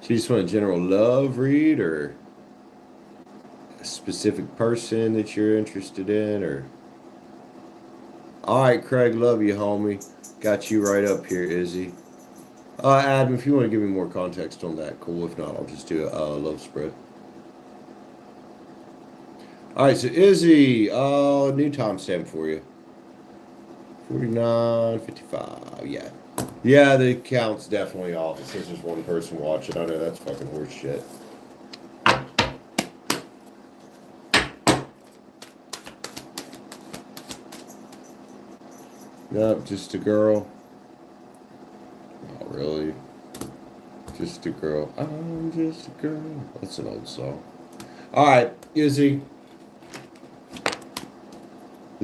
So you just want a general love read, or a specific person that you're interested in, or? All right, Craig, love you, homie. Got you right up here, Izzy. Adam, if you want to give me more context on that, cool. If not, I'll just do a love spread. All right, so Izzy, new timestamp for you. 49:55, yeah. Yeah, the count's definitely off. It says there's one person watching. I know that's fucking horse shit. Nope, just a girl. Not really. Just a girl. I'm just a girl. That's an old song. All right, Izzy.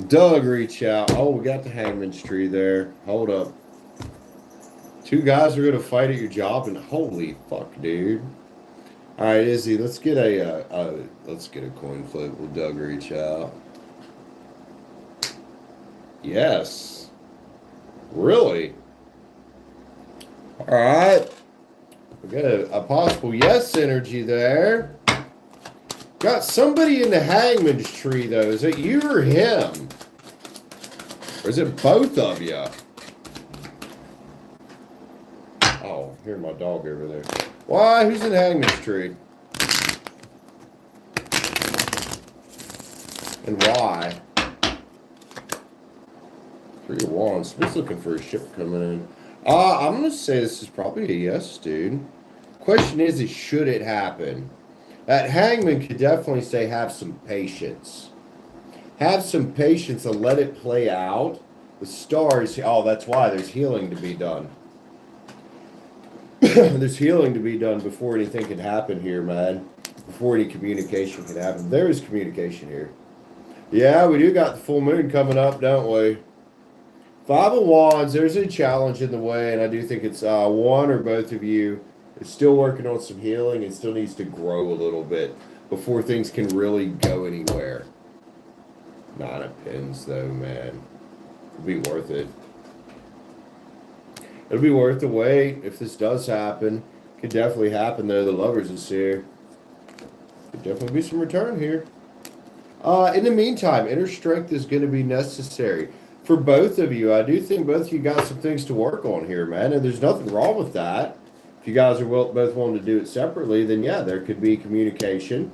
Doug, reach out. Oh, we got the Hangman's Tree there. Hold up. Two guys are gonna fight at your job, and holy fuck, dude. All right, Izzy. Let's get a coin flip. Will Doug reach out? Yes. Really? All right. We got a possible yes energy there. Got somebody in the Hangman's Tree, though. Is it you or him? Or is it both of you? Oh, I hear my dog over there. Why? Who's in the Hangman's Tree? And why? Three of Wands. Who's looking for a ship coming in? I'm going to say this is probably a yes, dude. Question is should it happen? That Hangman could definitely say have some patience. Have some patience and let it play out. The stars, oh, that's why there's healing to be done. There's healing to be done before anything can happen here, man. Before any communication can happen. There is communication here. Yeah, we do got the full moon coming up, don't we? Five of Wands, there's a challenge in the way, and I do think it's one or both of you is still working on some healing and still needs to grow a little bit before things can really go anywhere. Nine of Pens, though, man. It'll be worth it. It'll be worth the wait if this does happen. Could definitely happen, though. The Lovers is here. Could definitely be some return here. In the meantime, inner strength is going to be necessary. For both of you, I do think both of you got some things to work on here, man. And there's nothing wrong with that. If you guys are both willing to do it separately, then yeah, there could be communication.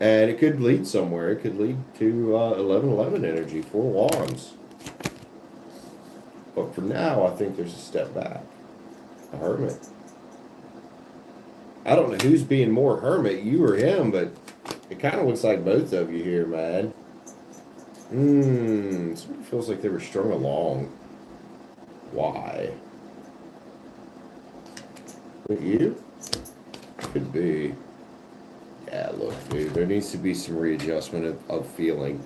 And it could lead somewhere. It could lead to 11-11 energy, 4 Wands. But for now, I think there's a step back. A Hermit. I don't know who's being more Hermit, you or him, but it kind of looks like both of you here, man. Somebody feels like they were strung along. Why? With you? Could be. Yeah, look, dude, there needs to be some readjustment of feeling.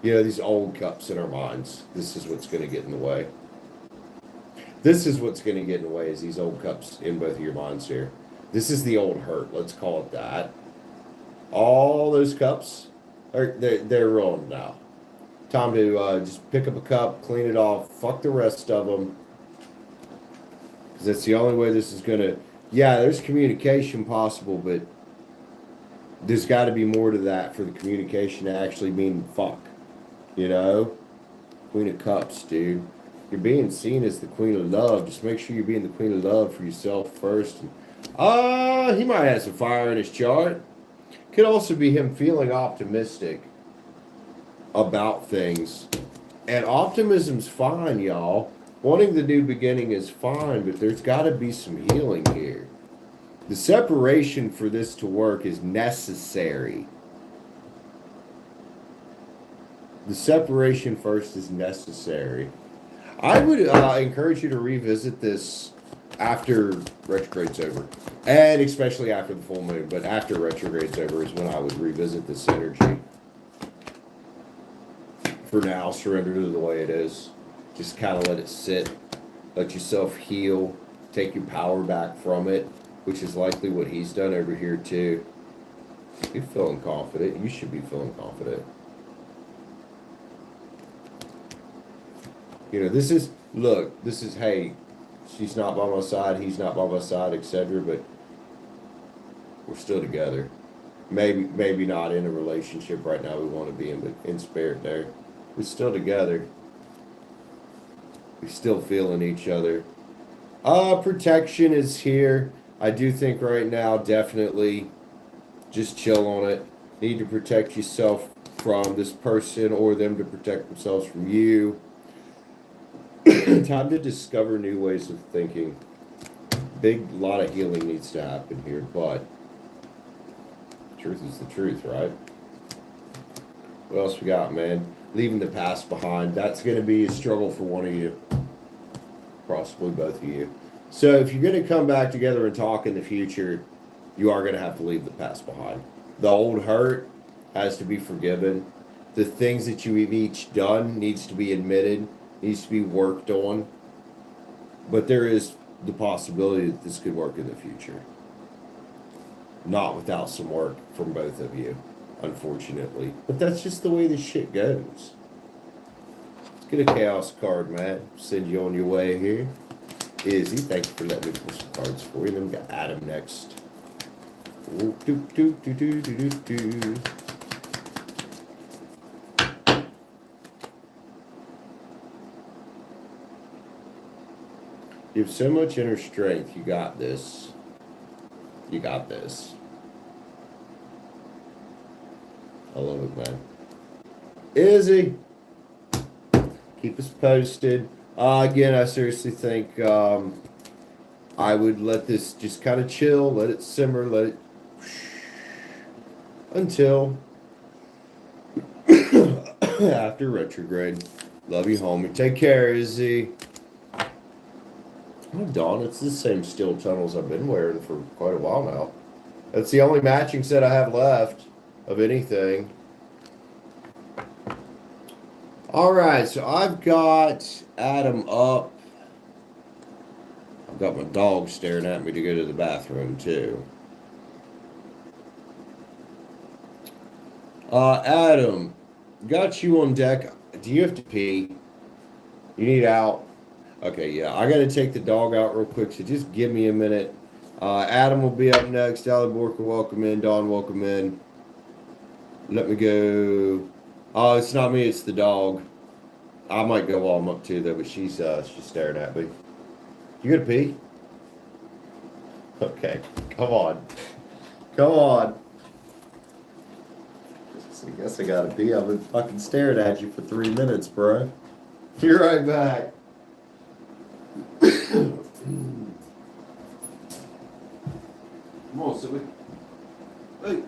You know, these old cups in our minds, this is what's going to get in the way. This is what's going to get in the way is these old cups in both of your minds here. This is the old hurt, let's call it that. All those cups, they're rolling now. Time to just pick up a cup, clean it off, fuck the rest of them. Because that's the only way this is going to... Yeah, there's communication possible, but there's got to be more to that for the communication to actually mean fuck. You know? Queen of Cups, dude. You're being seen as the Queen of Love. Just make sure you're being the Queen of Love for yourself first. He might have some fire in his chart. Could also be him feeling optimistic about things. And optimism's fine, y'all. Wanting the new beginning is fine, but there's got to be some healing here. The separation for this to work is necessary. The separation first is necessary. I would encourage you to revisit this after retrograde's over. And especially after the full moon. But after retrograde's over is when I would revisit this energy. For now, surrender to the way it is. Just kind of let it sit. Let yourself heal. Take your power back from it. Which is likely what he's done over here too. You're feeling confident. You should be feeling confident. You know, this is, look, this is, hey, she's not by my side, he's not by my side, etc. But we're still together. Maybe not in a relationship right now we want to be in, but in spirit there. We're still together. We're still feeling each other. Protection is here. I do think right now, definitely, just chill on it. Need to protect yourself from this person or them to protect themselves from you. Time to discover new ways of thinking. Big lot of healing needs to happen here, but truth is the truth, right? What else we got, man? leaving the past behind. That's going to be a struggle for one of you, possibly both of you. So if you're going to come back together and talk in the future, you are going to have to leave the past behind. The old hurt has to be forgiven. The things that you've each done needs to be admitted, needs to be worked on. But there is the possibility that this could work in the future. Not without some work from both of you, unfortunately. But that's just the way this shit goes. Let's get a chaos card, Matt. Send you on your way here. Izzy, thank you for letting me pull some cards for you. Then we got Adam next. Ooh, doo, doo, doo, doo, doo, doo, doo. You have so much inner strength. You got this. You got this. I love it, man. Izzy, keep us posted. Again, I seriously think I would let this just kind of chill, let it simmer, let it until after retrograde. Love you, homie. Take care, Izzy. Oh, Dawn, it's the same steel tunnels I've been wearing for quite a while now. That's the only matching set I have left of anything. All right, so I've got Adam up. I've got my dog staring at me to go to the bathroom, too. Adam, got you on deck. Do you have to pee? You need out? Okay, yeah. I got to take the dog out real quick, so just give me a minute. Adam will be up next. Allie Borka, welcome in. Dawn, welcome in. Let me go. Oh, it's not me. It's the dog. I might go while I'm up too, though, but she's staring at me. You gonna pee? Okay. Come on. Come on. I guess I gotta pee. I've been fucking staring at you for 3 minutes, bro. Be right back. Come on, silly. Hey.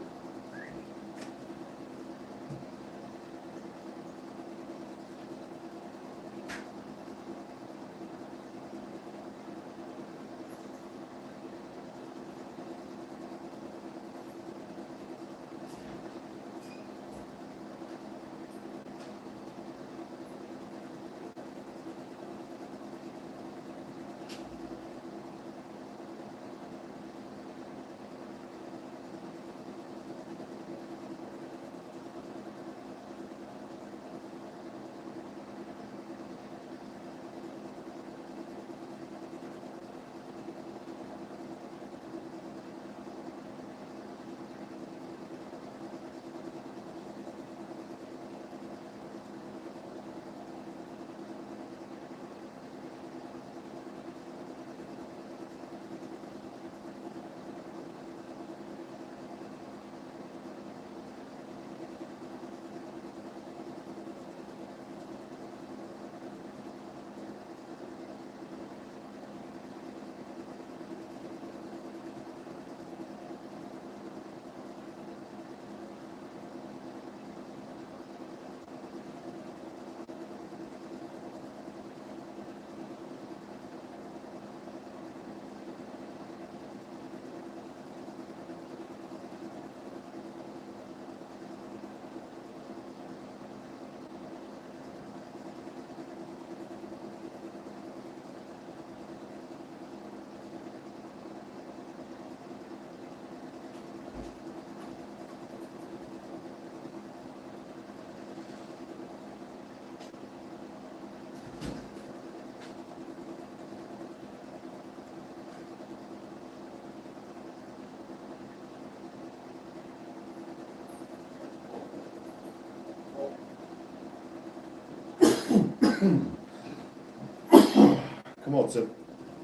Come on, Sid.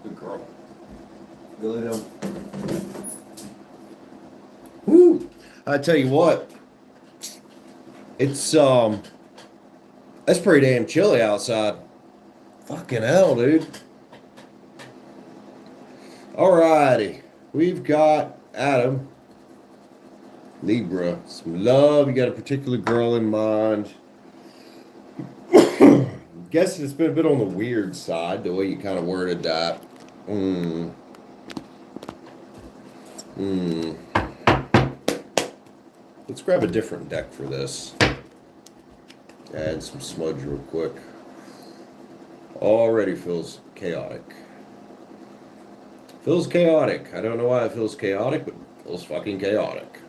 Good girl. Go lay down. Woo! I tell you what, it's it's pretty damn chilly outside. Fucking hell, dude. Alrighty, we've got Adam, Libra, some love. You got a particular girl in mind. guessing it's been a bit on the weird side, the way you kind of worded that. Let's grab a different deck for this. Add some smudge real quick. Already feels chaotic. Feels chaotic. I don't know why it feels chaotic, but it feels fucking chaotic.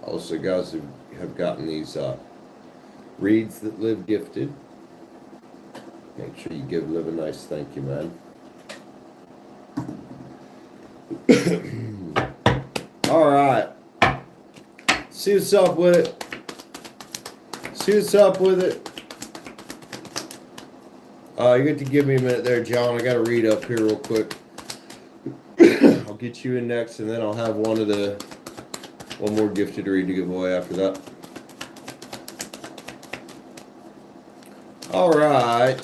Also, guys who have gotten these reads that Liv gifted, make sure you give Liv a nice thank you, man. All right. See what's up with it. See what's up with it. You get to give me a minute there, John. I got to read up here real quick. I'll get you in next, and then I'll have one more gifted read to give away after that. All right.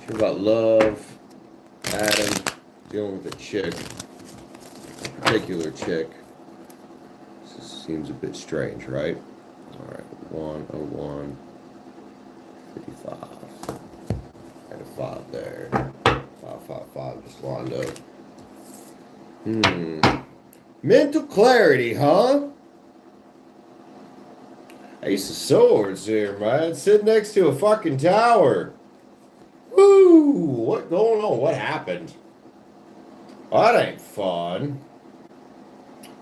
Sure about love, Adam, dealing with a chick, a particular chick. This seems a bit strange, right? All right, 101, 55. Got a 5 there. 555 just lined up. Mental clarity, huh? Ace of Swords here, man. Sitting next to a fucking tower. Woo! What going on? What happened? Oh, that ain't fun.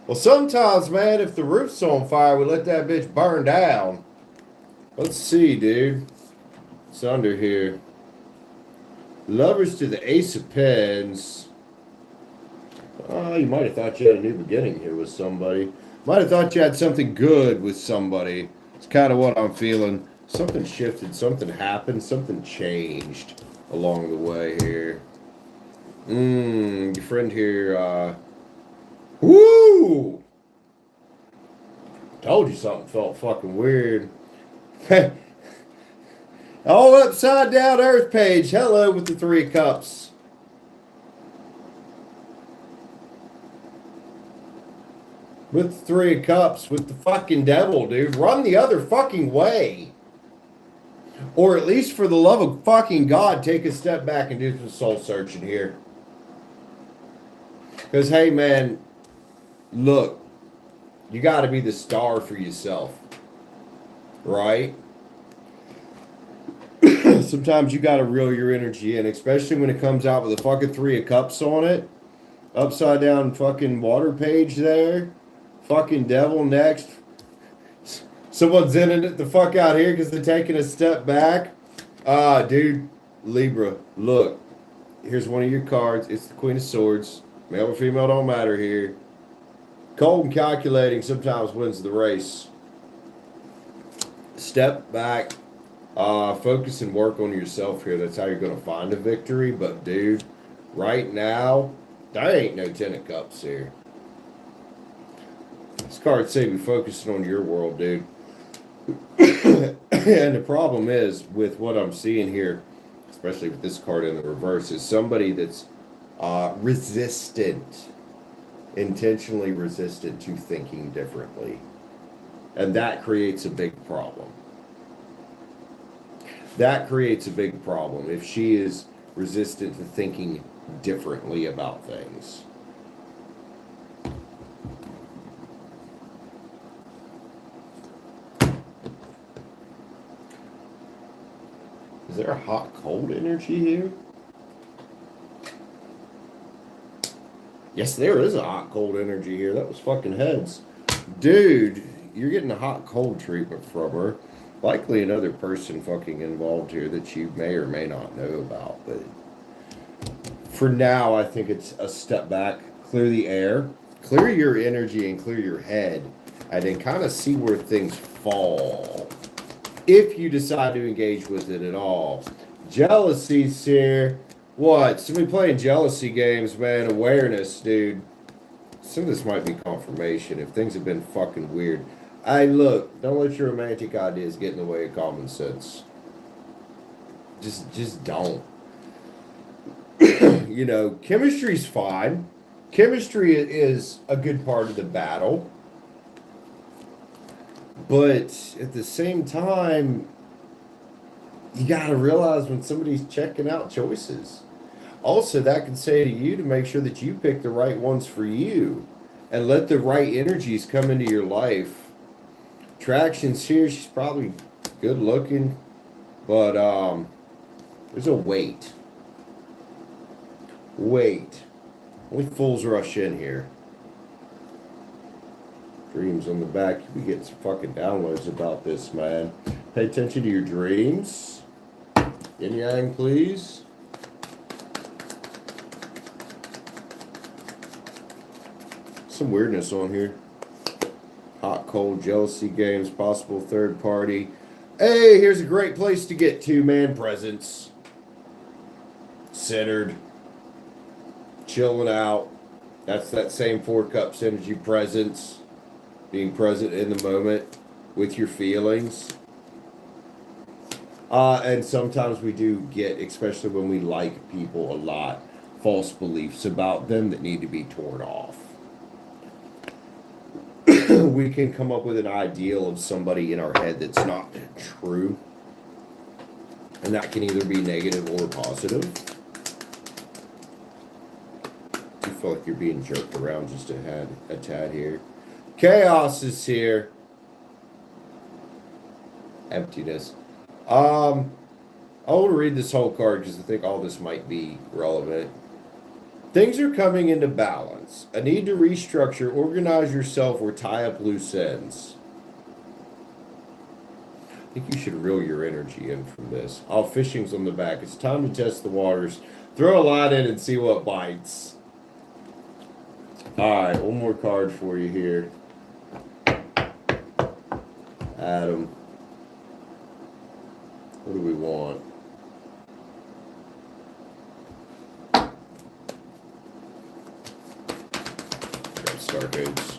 Well, sometimes, man, if the roof's on fire, we let that bitch burn down. Let's see, dude. It's under here. Lovers to the Ace of Pens. Oh, you might have thought you had a new beginning here with somebody. Might have thought you had something good with somebody. It's kind of what I'm feeling. Something shifted, something happened, something changed along the way here. Your friend here, woo! Told you something felt fucking weird. All upside down Earth page. Hello with the 3 of Cups. With the 3 of Cups, with the fucking devil, dude. Run the other fucking way. Or at least for the love of fucking God, take a step back and do some soul searching here. Because, hey, man, look, you got to be the star for yourself. Right? Sometimes you got to reel your energy in, especially when it comes out with a fucking 3 of Cups on it. Upside down fucking water page there. Fucking devil next. Someone's in it the fuck out here because they're taking a step back. Dude, Libra, look. Here's one of your cards. It's the Queen of Swords. Male or female don't matter here. Cold and calculating sometimes wins the race. Step back. Focus and work on yourself here. That's how you're going to find a victory. But, dude, right now, there ain't no 10 of Cups here. This card say be focusing on your world, dude. And the problem is, with what I'm seeing here, especially with this card in the reverse, is somebody that's resistant, intentionally resistant to thinking differently. And that creates a big problem. That creates a big problem if she is resistant to thinking differently about things. Is there a hot-cold energy here? Yes, there is a hot-cold energy here. That was fucking heads. Dude, you're getting a hot-cold treatment from her. Likely another person fucking involved here that you may or may not know about. But for now, I think it's a step back. Clear the air. Clear your energy and clear your head. And then kind of see where things fall. if you decide to engage with it at all. Jealousy's here. What? Somebody playing jealousy games, man. Awareness, dude. Some of this might be confirmation if things have been fucking weird. Hey, look, don't let your romantic ideas get in the way of common sense. Just don't. You know, chemistry's fine. Chemistry is a good part of the battle. But at the same time, you got to realize when somebody's checking out choices. Also, that can say to you to make sure that you pick the right ones for you and let the right energies come into your life. Traction's here. She's probably good looking, but there's a wait. Wait. Only fools rush in here. Dreams on the back. You be getting some fucking downloads about this, man. Pay attention to your dreams. Yin yang, please. Some weirdness on here. Hot, cold, jealousy games, possible third party. Hey, here's a great place to get to, man. Presence. Centered. Chilling out. That's that same 4 cups energy. Presence. Being present in the moment with your feelings. And sometimes we do get, especially when we like people a lot, false beliefs about them that need to be torn off. We can come up with an ideal of somebody in our head that's not true. And that can either be negative or positive. You feel like you're being jerked around just a tad here. Chaos is here. Emptiness. I want to read this whole card because I think all this might be relevant. Things are coming into balance. A need to restructure, organize yourself, or tie up loose ends. I think you should reel your energy in from this. Oh, fishing's on the back. It's time to test the waters. Throw a line in and see what bites. All right, one more card for you here. Adam. What do we want? Grab Stargates.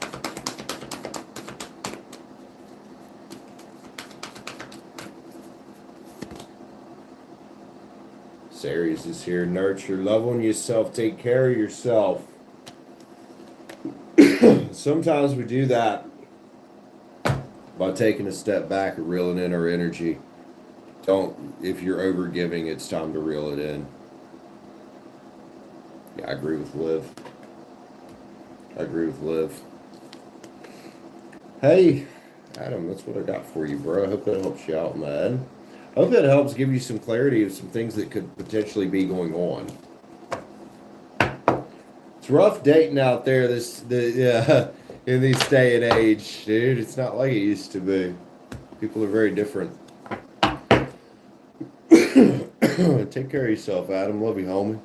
Aries is here. Nurture, love on yourself, take care of yourself. Sometimes we do that by taking a step back and reeling in our energy. If you're over giving, it's time to reel it in. Yeah, I agree with Liv. Hey, Adam, that's what I got for you, bro. I hope that helps you out, man. I hope that helps give you some clarity of some things that could potentially be going on. It's rough dating out there in this day and age, dude. It's not like it used to be. People are very different. Take care of yourself, Adam. Love you, homie.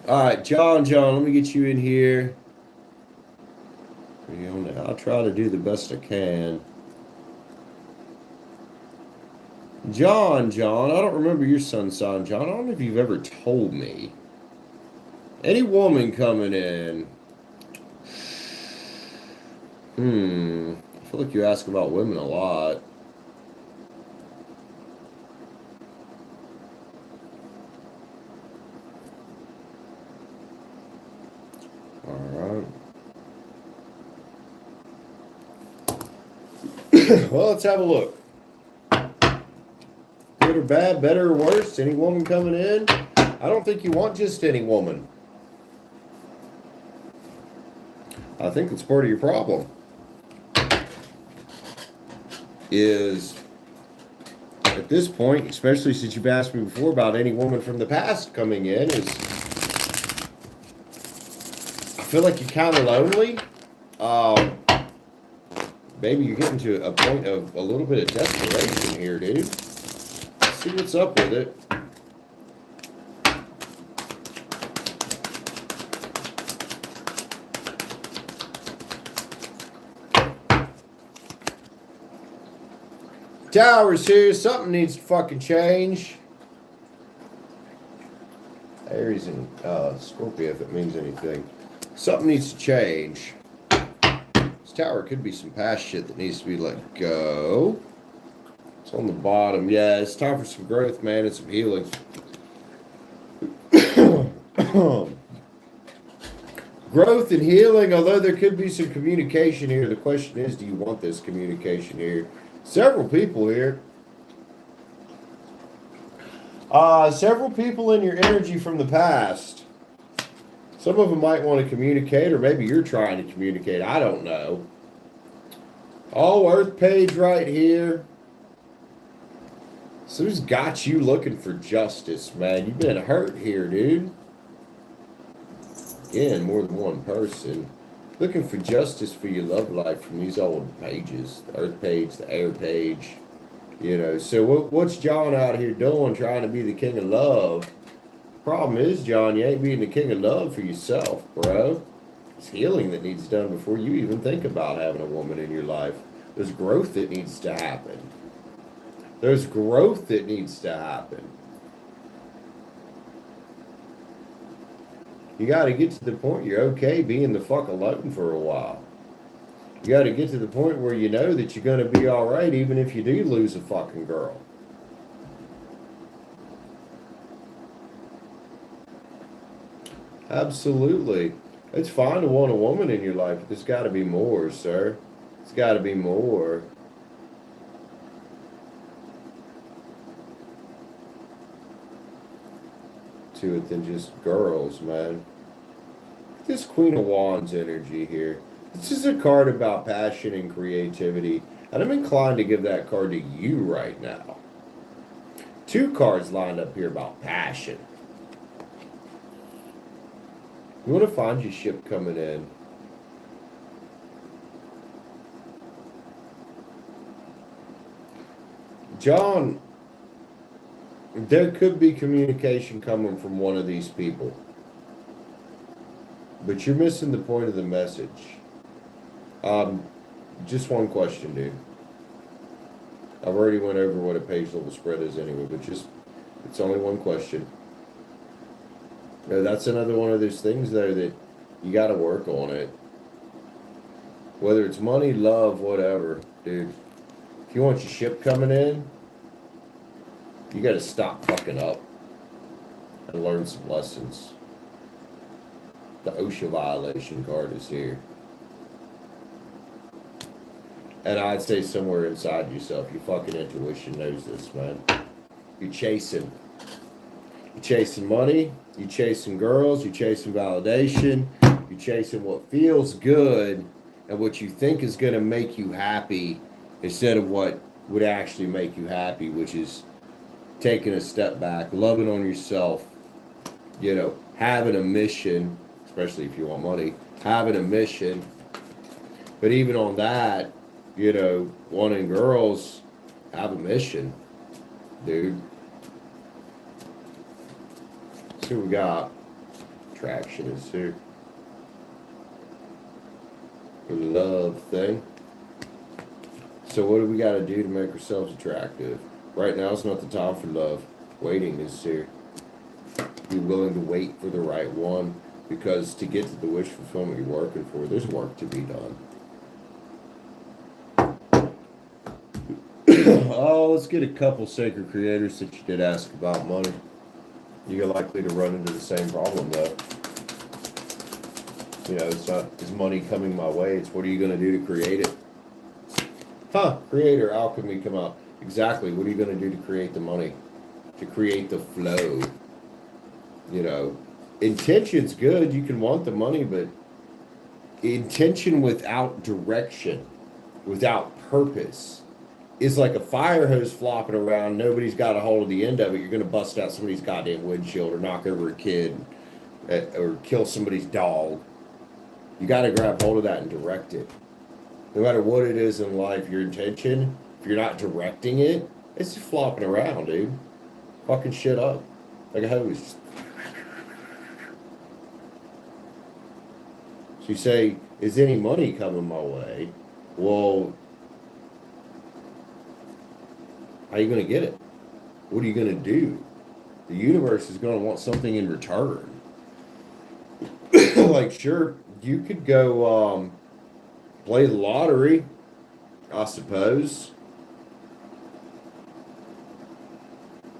All right, John, let me get you in here. I'll try to do the best I can. John, I don't remember your sun's sign, John. I don't know if you've ever told me. Any woman coming in. I feel like you ask about women a lot. Alright. Well, let's have a look. Good or bad, better or worse? Any woman coming in? I don't think you want just any woman. I think it's part of your problem. Is at this point, especially since you've asked me before about any woman from the past coming in, is I feel like you're kind of lonely. Maybe you're getting to a point of a little bit of desperation here, dude. Let's see what's up with it. Towers here. Something needs to fucking change. Aries and Scorpio, if it means anything. Something needs to change. This tower could be some past shit that needs to be let go. It's on the bottom. Yeah, it's time for some growth, man, and some healing. Growth and healing, although there could be some communication here. The question is, do you want this communication here? Several people here. Several people in your energy from the past. Some of them might want to communicate, or maybe you're trying to communicate. I don't know. All Earth page right here. So who's got you looking for justice, man? You've been hurt here, dude. Again, more than one person. Looking for justice for your love life from these old pages. The Earth page, the air page. You know, so what's John out here doing, trying to be the king of love? Problem is, John, you ain't being the king of love for yourself, bro. It's healing that needs done before you even think about having a woman in your life. There's growth that needs to happen. There's growth that needs to happen. You got to get to the point you're okay being the fuck alone for a while. You got to get to the point where you know that you're going to be all right even if you do lose a fucking girl. Absolutely. It's fine to want a woman in your life, but there's got to be more, sir. It's got to be more. To it than just girls, man. This Queen of Wands energy here. This is a card about passion and creativity, and I'm inclined to give that card to you right now. Two cards lined up here about passion. You want to find your ship coming in. John, there could be communication coming from one of these people. But you're missing the point of the message. Just one question, dude. I've already went over what a page level spread is anyway, but it's only one question. You know, that's another one of those things there that you got to work on it. Whether it's money, love, whatever, dude. If you want your ship coming in, you got to stop fucking up and learn some lessons. The OSHA violation card is here. And I'd say somewhere inside yourself, your fucking intuition knows this, man. You're chasing. You're chasing money. You're chasing girls. You're chasing validation. You're chasing what feels good and what you think is going to make you happy instead of what would actually make you happy, which is taking a step back, loving on yourself, you know, having a mission, especially if you want money, having a mission. But even on that, you know, wanting girls, have a mission, dude. See what we got. Traction is here. The love thing. So what do we got to do to make ourselves attractive? Right now is not the time for love. Waiting is here. Be willing to wait for the right one, because to get to the wish fulfillment you're working for, there's work to be done. Oh, let's get a couple sacred creators that you did ask about money. You're likely to run into the same problem, though. You know, it's not, is money coming my way? It's what are you going to do to create it? Creator, alchemy come out. Exactly. What are you going to do to create the money? To create the flow. You know, intention's good. You can want the money, but intention without direction, without purpose, is like a fire hose flopping around. Nobody's got a hold of the end of it. You're going to bust out somebody's goddamn windshield, or knock over a kid, or kill somebody's dog. You got to grab hold of that and direct it. No matter what it is in life, your intention, if you're not directing it, it's just flopping around, dude. Fucking shit up. Like a hose. So you say, is any money coming my way? Well, How are you going to get it? What are you going to do? The universe is going to want something in return. Like, sure, you could go play the lottery, I suppose.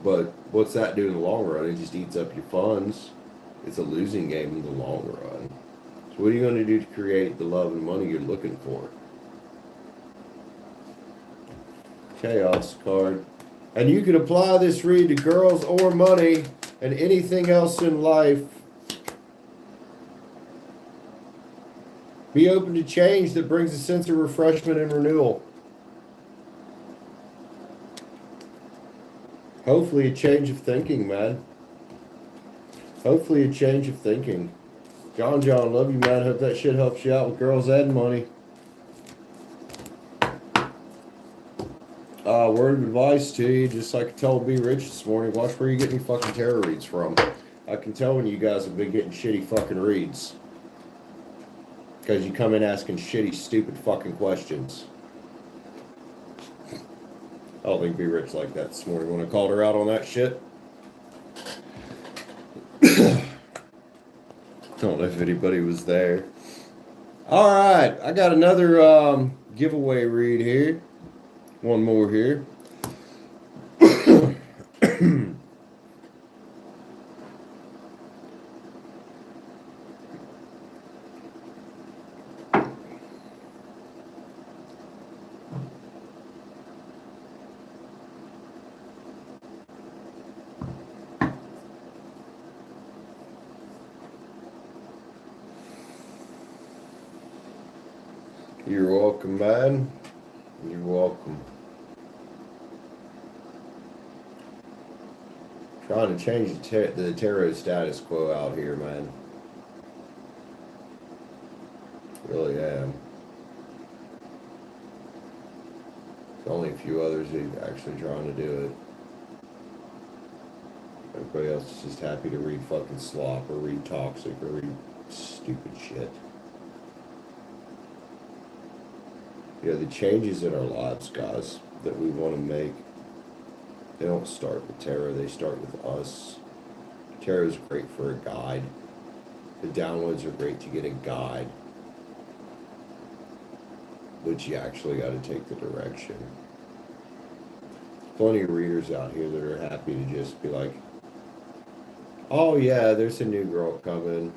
But what's that do in the long run? It just eats up your funds. It's a losing game in the long run. So what are you going to do to create the love and money you're looking for? Chaos card. And you can apply this read to girls or money and anything else in life. Be open to change that brings a sense of refreshment and renewal. Hopefully a change of thinking, man. Hopefully a change of thinking. John, love you, man. Hope that shit helps you out with girls and money. Word of advice to you, just like I told B Rich this morning, watch where you get any fucking tarot reads from. I can tell when you guys have been getting shitty fucking reads. Because you come in asking shitty, stupid fucking questions. I don't think B Rich like that this morning when I called her out on that shit. I don't know if anybody was there. Alright, I got another giveaway read here. One more here. You're welcome, man. You're welcome. Trying to change the tarot status quo out here, man. Really am. There's only a few others who are actually trying to do it. Everybody else is just happy to read fucking slop or read toxic or read stupid shit. You know, the changes in our lives, guys, that we want to make, they don't start with tarot, they start with us. Tarot is great for a guide. The downloads are great to get a guide. But you actually got to take the direction. Plenty of readers out here that are happy to just be like, oh yeah, there's a new girl coming,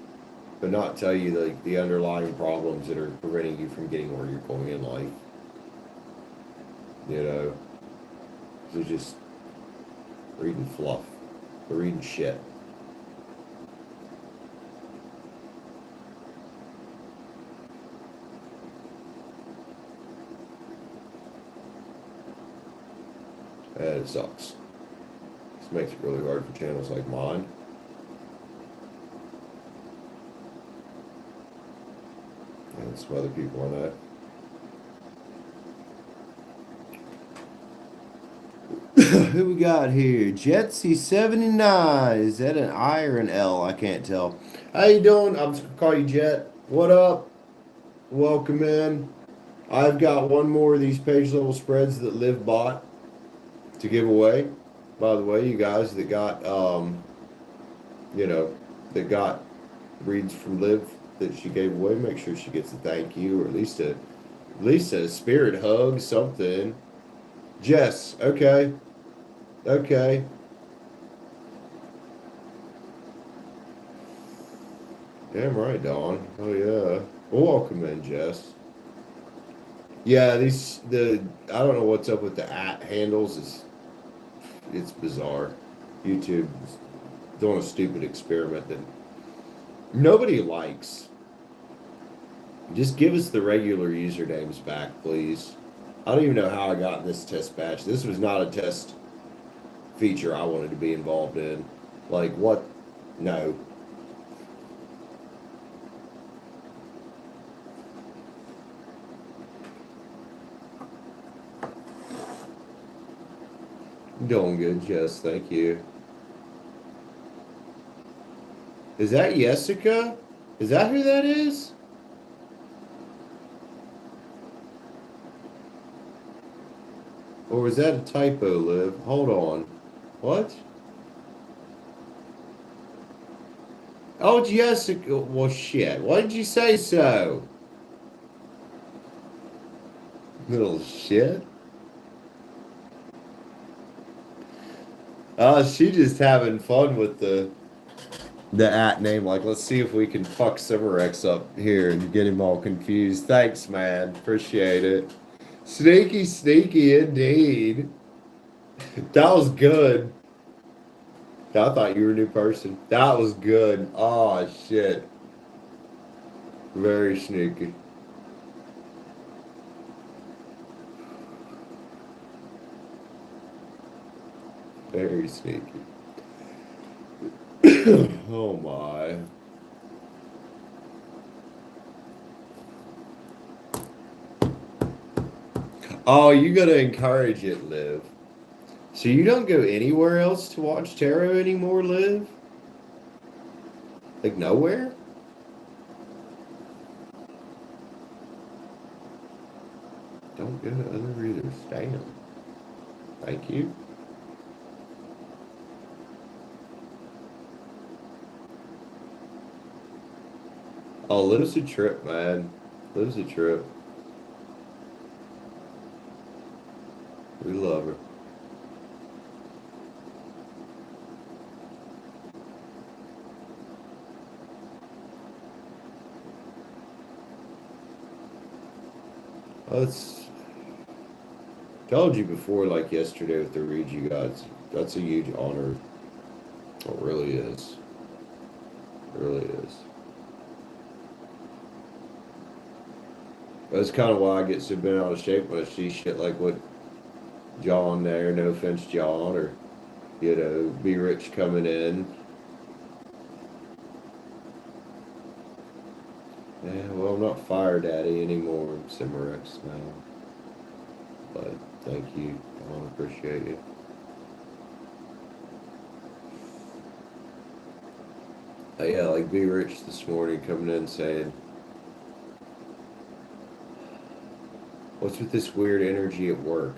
but not tell you like the underlying problems that are preventing you from getting where you're going in life. You know, they're just reading fluff, they're reading shit. And it sucks. This makes it really hard for channels like mine. And some other people I know. Who we got here? Jetsy79. Is that an I or an L? I can't tell. How you doing? I'm just gonna call you Jet. What up? Welcome in. I've got one more of these page level spreads that Liv bought to give away. By the way, you guys that got you know, that got reads from Liv that she gave away, make sure she gets a thank you or at least a spirit hug, something. Jess, okay. Okay. Damn right, Dawn. Oh yeah. Well, welcome in, Jess. Yeah, I don't know what's up with the @ handles. It's bizarre. YouTube is doing a stupid experiment that nobody likes. Just give us the regular usernames back, please. I don't even know how I got in this test batch. This was not a test feature I wanted to be involved in. Like, what? No. Doing good, Jess. Thank you. Is that Jessica? Is that who that is? Or was that a typo, Liv? Hold on. What? Oh, Jessica. Well, shit. Why did you say so? Little shit. She just having fun with the at name. Like, let's see if we can fuck Cimarex up here and get him all confused. Thanks, man. Appreciate it. Sneaky, sneaky indeed. That was good. I thought you were a new person. That was good. Oh, shit. Very sneaky. Very sneaky. Oh, my. Oh, you gotta encourage it, Liv. So you don't go anywhere else to watch tarot anymore, Liv? Like nowhere? Don't go to other readers. Damn. Thank you. Oh, Liv's a trip, man. Liv's a trip. We love her. That's told you before, like yesterday with the read you got. That's a huge honor. It really is. It really is. That's kind of why I get so bent out of shape when I see shit like what John there, no offense, John, or, Be Rich coming in. Yeah, well, I'm not Fire Daddy anymore. I'm Cimarex now. But thank you. I appreciate you. Yeah, like Be Rich this morning coming in saying, what's with this weird energy at work?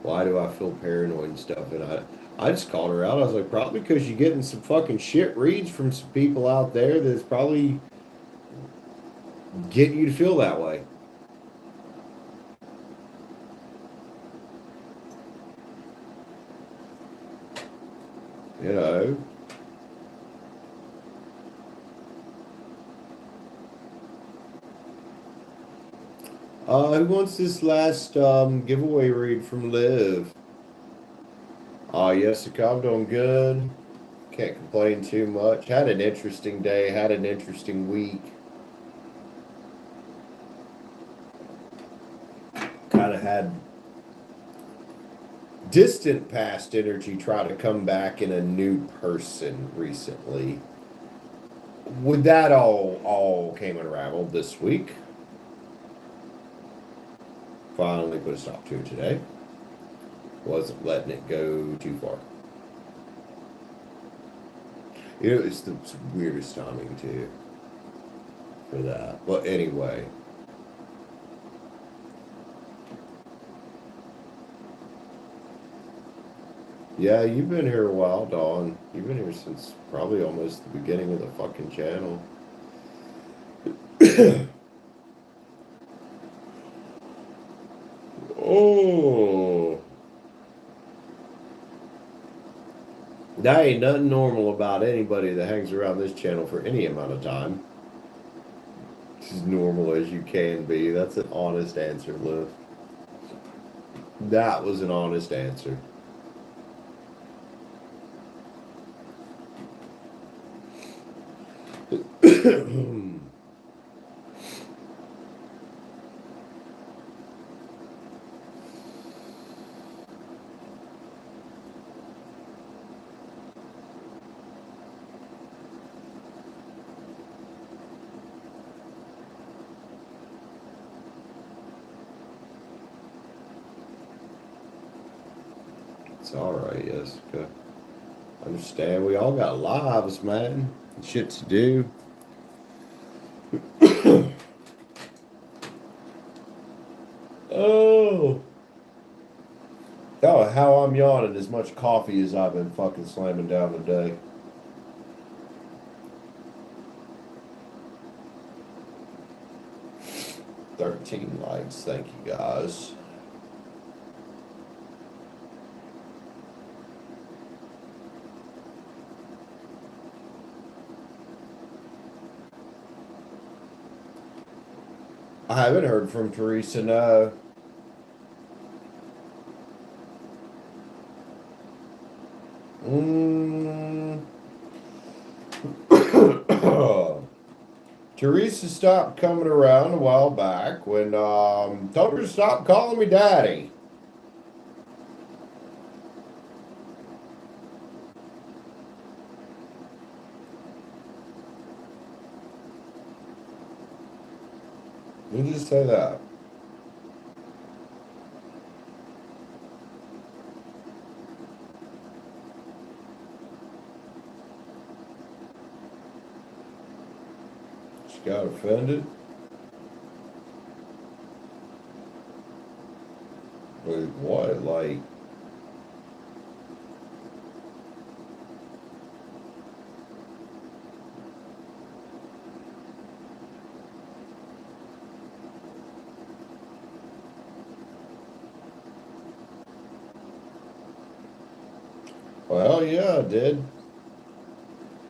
Why do I feel paranoid and stuff? And I just called her out. I was like, probably because you're getting some fucking shit reads from some people out there that's probably getting you to feel that way. You know? Who wants this last giveaway read from Liv? Jessica, I'm doing good. Can't complain too much. Had an interesting day, had an interesting week. Kind of had distant past energy try to come back in a new person recently. With that all came unraveled this week. Finally put a stop to it today. Wasn't letting it go too far. It's the weirdest timing too for that. But anyway. Yeah, you've been here a while, Dawn. You've been here since probably almost the beginning of the fucking channel. Oh. That ain't nothing normal about anybody that hangs around this channel for any amount of time. It's as normal as you can be. That's an honest answer, Liv. That was an honest answer. It's alright, Jessica. Understand, we all got lives, man. Shit to do. Oh. I'm yawning as much coffee as I've been fucking slamming down today. $13 likes, thank you guys. I haven't heard from Teresa, no. Teresa stopped coming around a while back when told her to stop calling me daddy. You just say that. She got offended. With what? Like, well, yeah, I did.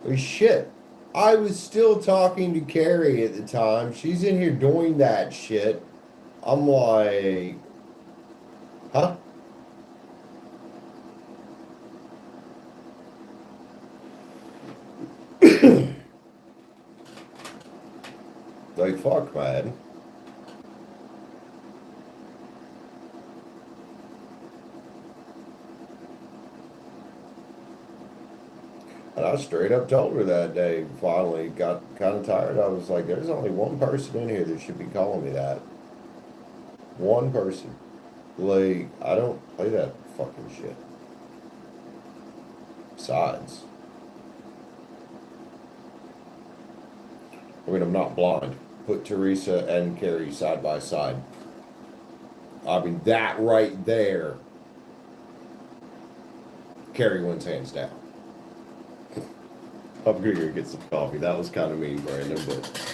Well, shit. I was still talking to Carrie at the time. She's in here doing that shit. I'm like, huh? Like, fuck, man. And I straight up told her that day, finally got kind of tired. I was like, there's only one person in here that should be calling me that. One person. Like, I don't play that fucking shit. Besides, I mean, I'm not blind. Put Teresa and Carrie side by side. I mean, that right there, Carrie wins hands down. I'm gonna go get some coffee. That was kind of mean, Brandon, but.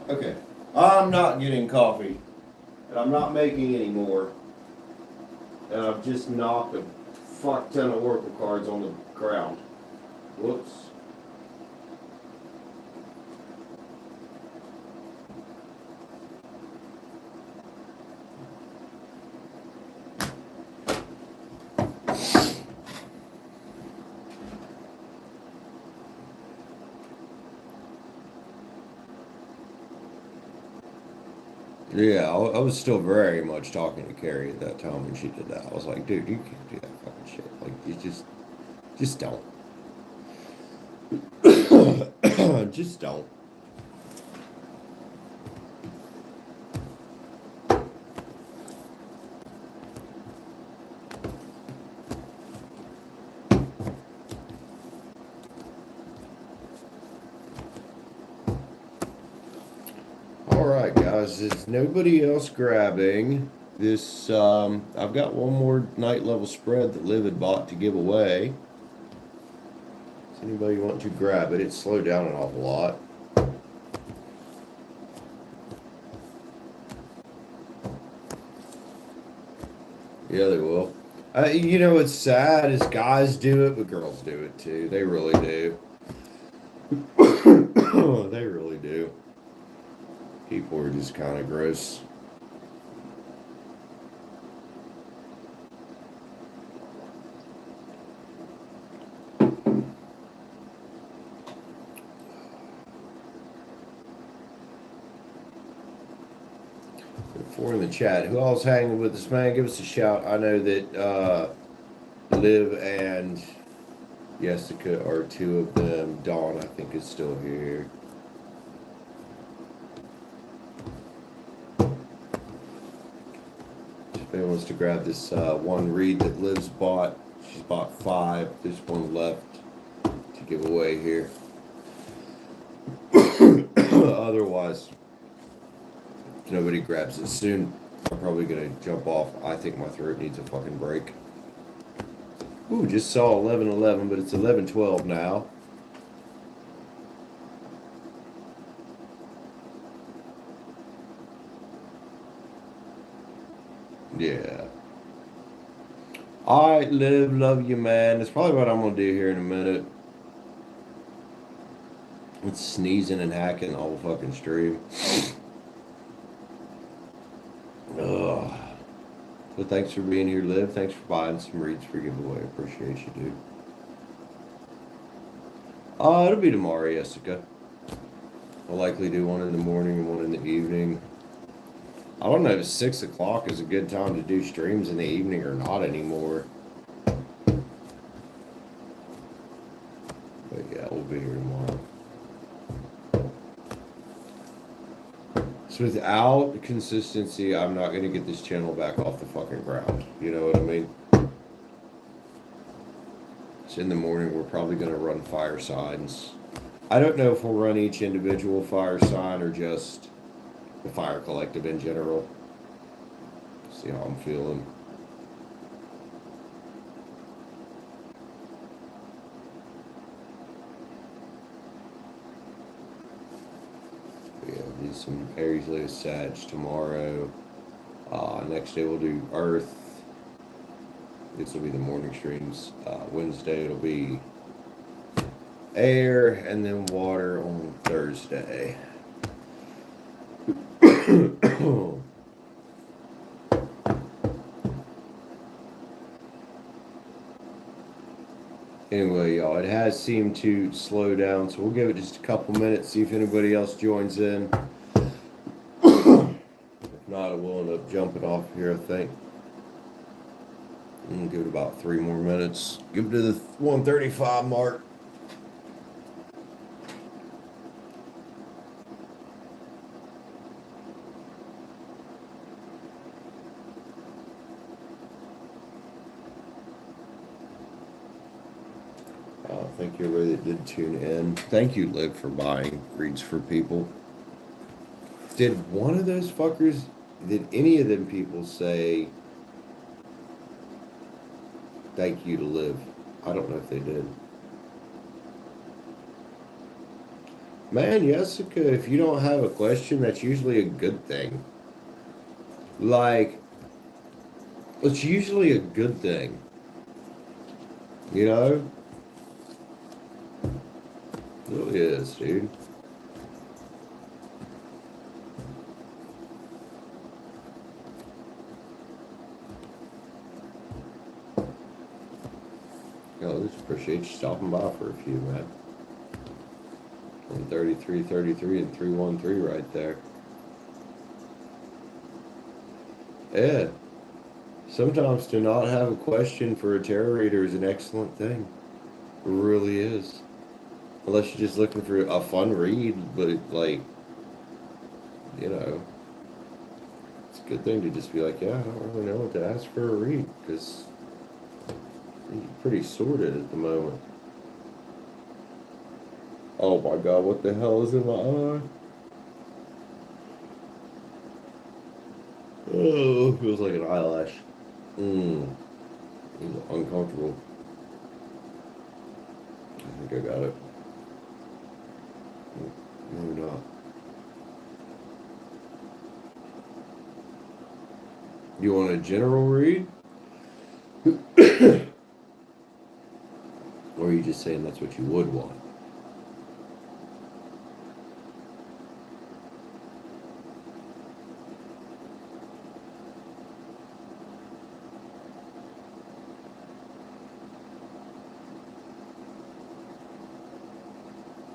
Okay, I'm not getting coffee, and I'm not making any more. And I've just knocked a fuck ton of Oracle cards on the ground. Whoops. Yeah, I was still very much talking to Carrie at that time when she did that. I was like, dude, you can't do that fucking shit. Like, you just don't. Just don't. All right, guys, is nobody else grabbing this? I've got one more night level spread that Liv had bought to give away. Does anybody want to grab it? It's slowed down an awful lot. Yeah, they will. You know what's sad is guys do it, but girls do it too. They really do. They really do. People are just kind of gross. Four in the chat. Who all's hanging with us, man? Give us a shout. I know that Liv and Jessica are two of them. Dawn, I think, is still here. If wants to grab this one reed that Liv's bought. She's bought 5. There's one left to give away here. Otherwise, if nobody grabs it soon, I'm probably going to jump off. I think my throat needs a fucking break. Ooh, just saw 11:11, but it's 11:12 now. Yeah. Alright, Liv, love you, man. That's probably what I'm going to do here in a minute. It's sneezing and hacking the whole fucking stream. Ugh. But thanks for being here, Liv. Thanks for buying some reads for giveaway. Appreciate you, dude. It'll be tomorrow, Jessica. I'll likely do one in the morning and one in the evening. I don't know if 6 o'clock is a good time to do streams in the evening or not anymore. But yeah, we'll be here tomorrow. So without consistency, I'm not going to get this channel back off the fucking ground. You know what I mean? So in the morning, we're probably going to run fire signs. I don't know if we'll run each individual fire sign or just the fire collective in general. See how I'm feeling. Yeah, do some Aries, Leo, Sag tomorrow. Next day we'll do Earth. This will be the morning streams. Wednesday it'll be air, and then water on Thursday. Anyway, y'all, it has seemed to slow down, so we'll give it just a couple minutes, see if anybody else joins in. If not, I will end up jumping off here, I think. I'm gonna give it about 3 more minutes. Give it to the 1:35 mark. Thank you, everybody that did tune in. Thank you, Liv, for buying reads for people. Did one of those fuckers, did any of them people say thank you to Liv? I don't know if they did. Man, Jessica, if you don't have a question, that's usually a good thing. Like, it's usually a good thing. You know? It really is, dude. I just appreciate you stopping by for a few, man. 133.33 and 313 right there. Yeah. Sometimes to not have a question for a tarot reader is an excellent thing. It really is. Unless you're just looking for a fun read, but like, you know, it's a good thing to just be like, yeah, I don't really know what to ask for a read, because you're pretty sorted at the moment. Oh my god, what the hell is in my eye? Oh, feels like an eyelash. Uncomfortable. I think I got it. Maybe not. You want a general read? Or are you just saying that's what you would want?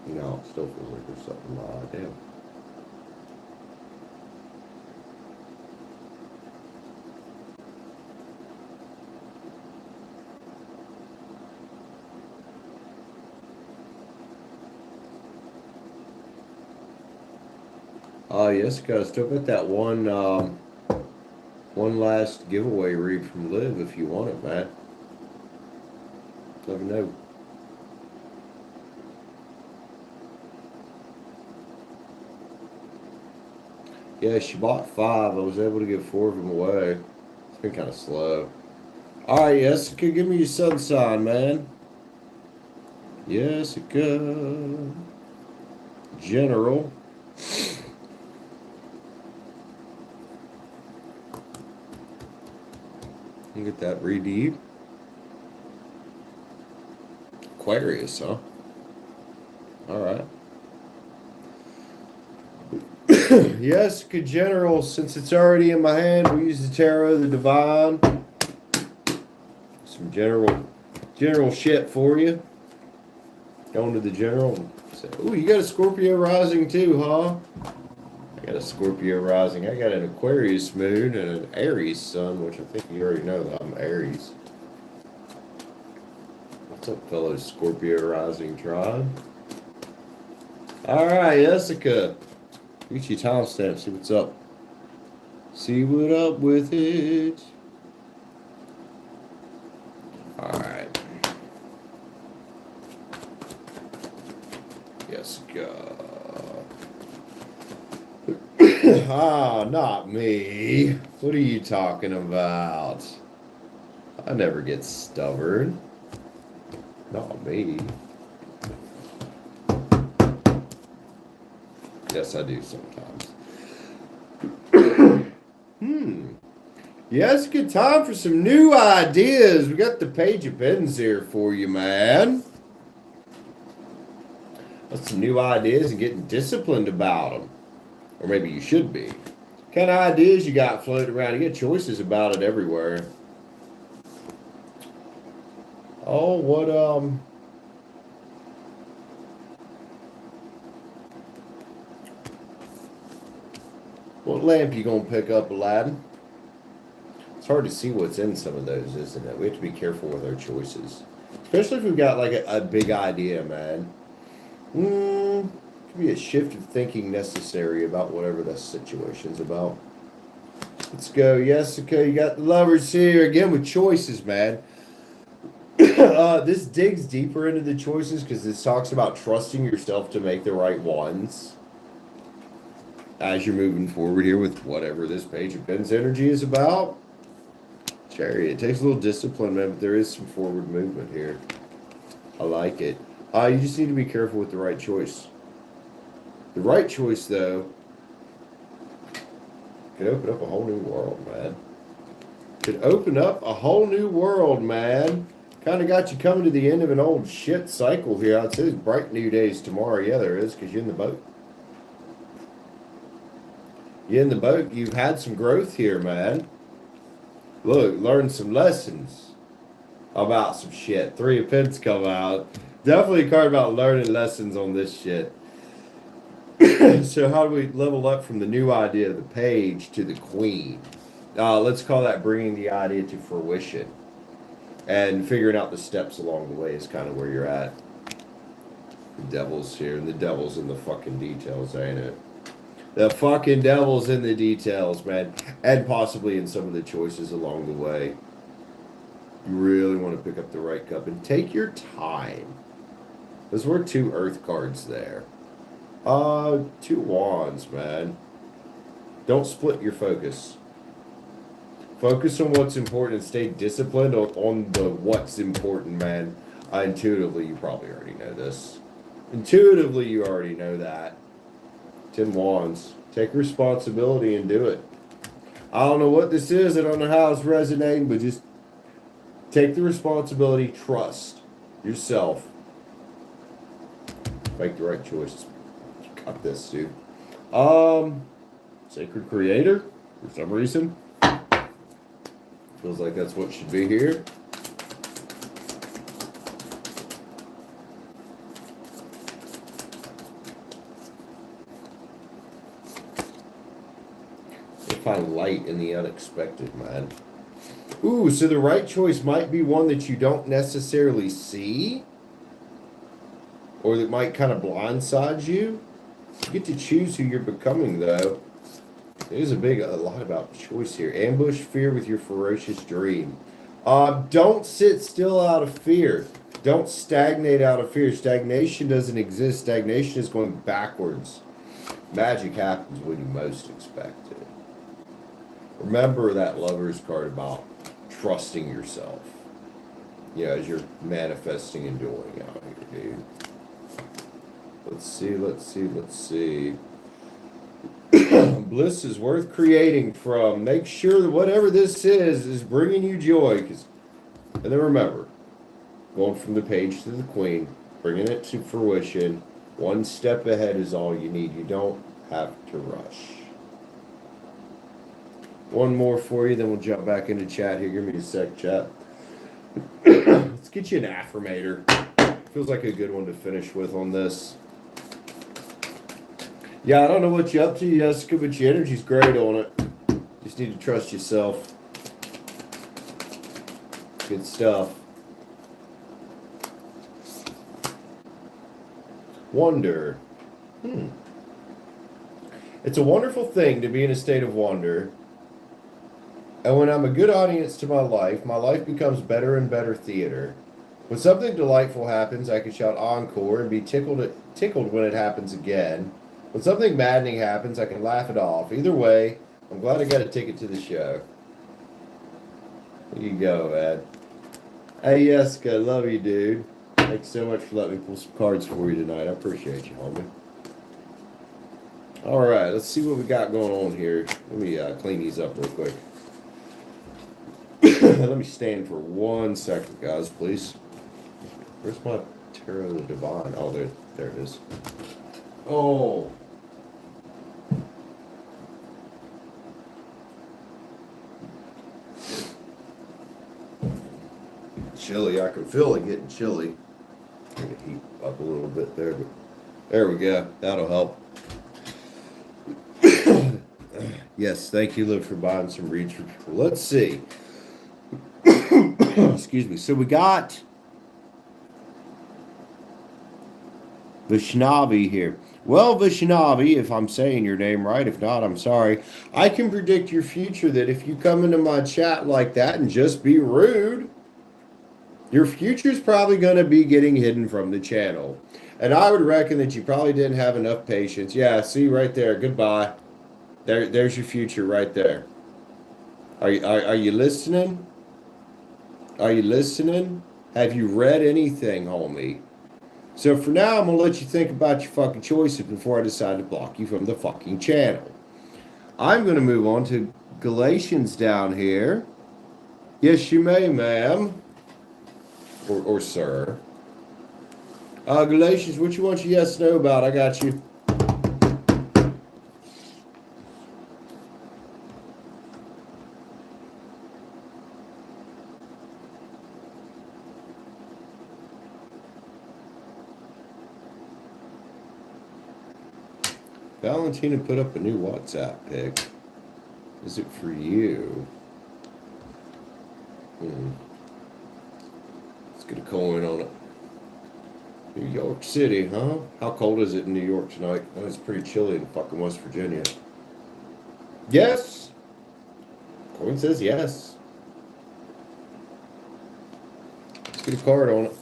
No, it still feels like there's something in my eye. Damn. Yes, guys, still got that one one last giveaway read from Liv if you want it, man. Let me know. Yeah, she bought 5. I was able to give 4 of them away. It's been kind of slow. Alright, Jessica, give me your sun sign, man. Jessica. General. You get that redeem. Aquarius, huh? Alright. Yes, good general. Since it's already in my hand, we'll use the tarot, the divine. Some general shit for you. Going to the general and say, "Ooh, you got a Scorpio rising too, huh?" I got a Scorpio rising. I got an Aquarius moon and an Aries sun, which I think you already know that I'm Aries. What's up, fellow Scorpio rising tribe? All right, Jessica. Get your timestamp. See what's up. See what up with it. All right. Jessica. Ah, not me. What are you talking about? I never get stubborn. Not me. Yes, I do sometimes. Yes, good time for some new ideas. We got the Page of Pens here for you, man. That's some new ideas and getting disciplined about them. Or maybe you should be. What kind of ideas you got floating around? You get choices about it everywhere. Oh, what lamp you gonna pick up, Aladdin? It's hard to see what's in some of those, isn't it? We have to be careful with our choices. Especially if we've got like a big idea, man. Could be a shift of thinking necessary about whatever the situation's about. Let's go, Jessica. You got the Lovers here again with choices, man. This digs deeper into the choices because this talks about trusting yourself to make the right ones as you're moving forward here with whatever this Page of Pens energy is about. Chariot. It takes a little discipline, man, but there is some forward movement here. I like it. You just need to be careful with the right choice. The right choice, though, could open up a whole new world, man. Could open up a whole new world, man. Kind of got you coming to the end of an old shit cycle here. I'd say there's bright new days tomorrow. Yeah, there is, because you're in the boat. You're in the boat. You've had some growth here, man. Look, learn some lessons about some shit. 3 of Pence come out. Definitely a card about learning lessons on this shit. So how do we level up from the new idea of the Page to the Queen? Let's call that bringing the idea to fruition. And figuring out the steps along the way is kind of where you're at. The devil's here, and the devil's in the fucking details, ain't it? The fucking devil's in the details, man. And possibly in some of the choices along the way. You really want to pick up the right cup and take your time. Those were 2 earth cards there. 2 wands, man. Don't split your focus. Focus on what's important and stay disciplined on the what's important, man. Intuitively, you probably already know this. Intuitively, you already know that. 10 wands. Take responsibility and do it. I don't know what this is. I don't know how it's resonating, but just take the responsibility. Trust yourself. Make the right choices. You got this, dude. Sacred Creator, for some reason. Feels like that's what should be here. They find light in the unexpected, man. Ooh, so the right choice might be one that you don't necessarily see, or that might kind of blindside you. You get to choose who you're becoming, though. There's a lot about choice here. Ambush fear with your ferocious dream. Don't sit still out of fear. Don't stagnate out of fear. Stagnation doesn't exist. Stagnation is going backwards. Magic happens when you most expect it. Remember that Lover's card about trusting yourself. Yeah, as you're manifesting and doing out here, dude. Let's see. Bliss is worth creating from. Make sure that whatever this is bringing you joy. And then remember, going from the page to the queen, bringing it to fruition. One step ahead is all you need. You don't have to rush. One more for you, then we'll jump back into chat here. Give me a sec, chat. Let's get you an affirmator. Feels like a good one to finish with on this. Yeah, I don't know what you're up to, Jessica, but your energy's great on it. Just need to trust yourself. Good stuff. Wonder. It's a wonderful thing to be in a state of wonder. And when I'm a good audience to my life becomes better and better theater. When something delightful happens, I can shout encore and be tickled when it happens again. When something maddening happens, I can laugh it off. Either way, I'm glad I got a ticket to the show. There you go, man. Hey, Jessica, love you, dude. Thanks so much for letting me pull some cards for you tonight. I appreciate you, homie. All right, let's see what we got going on here. Let me clean these up real quick. Let me stand for 1 second, guys, please. Where's my Tarot Divine? Oh, there it is. Oh. Chilly. I can feel it getting chilly. I'm going to heat up a little bit there, but there we go. That'll help. Yes, thank you, Liv, for buying some reads for people. Let's see. Excuse me. So we got Vaishnavi here. Well, Vaishnavi, if I'm saying your name right, if not, I'm sorry. I can predict your future that if you come into my chat like that and just be rude, your future's probably going to be getting hidden from the channel. And I would reckon that you probably didn't have enough patience. Yeah, see right there. Goodbye. There's your future right there. Are you listening? Are you listening? Have you read anything, homie? So for now, I'm going to let you think about your fucking choices before I decide to block you from the fucking channel. I'm going to move on to Galatians down here. Yes, you may, ma'am. Or sir. Galatians, what you want your yes, no about? I got you. Valentina put up a new WhatsApp pic. Is it for you? Let's get a coin on it. New York City, huh? How cold is it in New York tonight? Oh, it's pretty chilly in fucking West Virginia. Yes. Coin says yes. Let's get a card on it.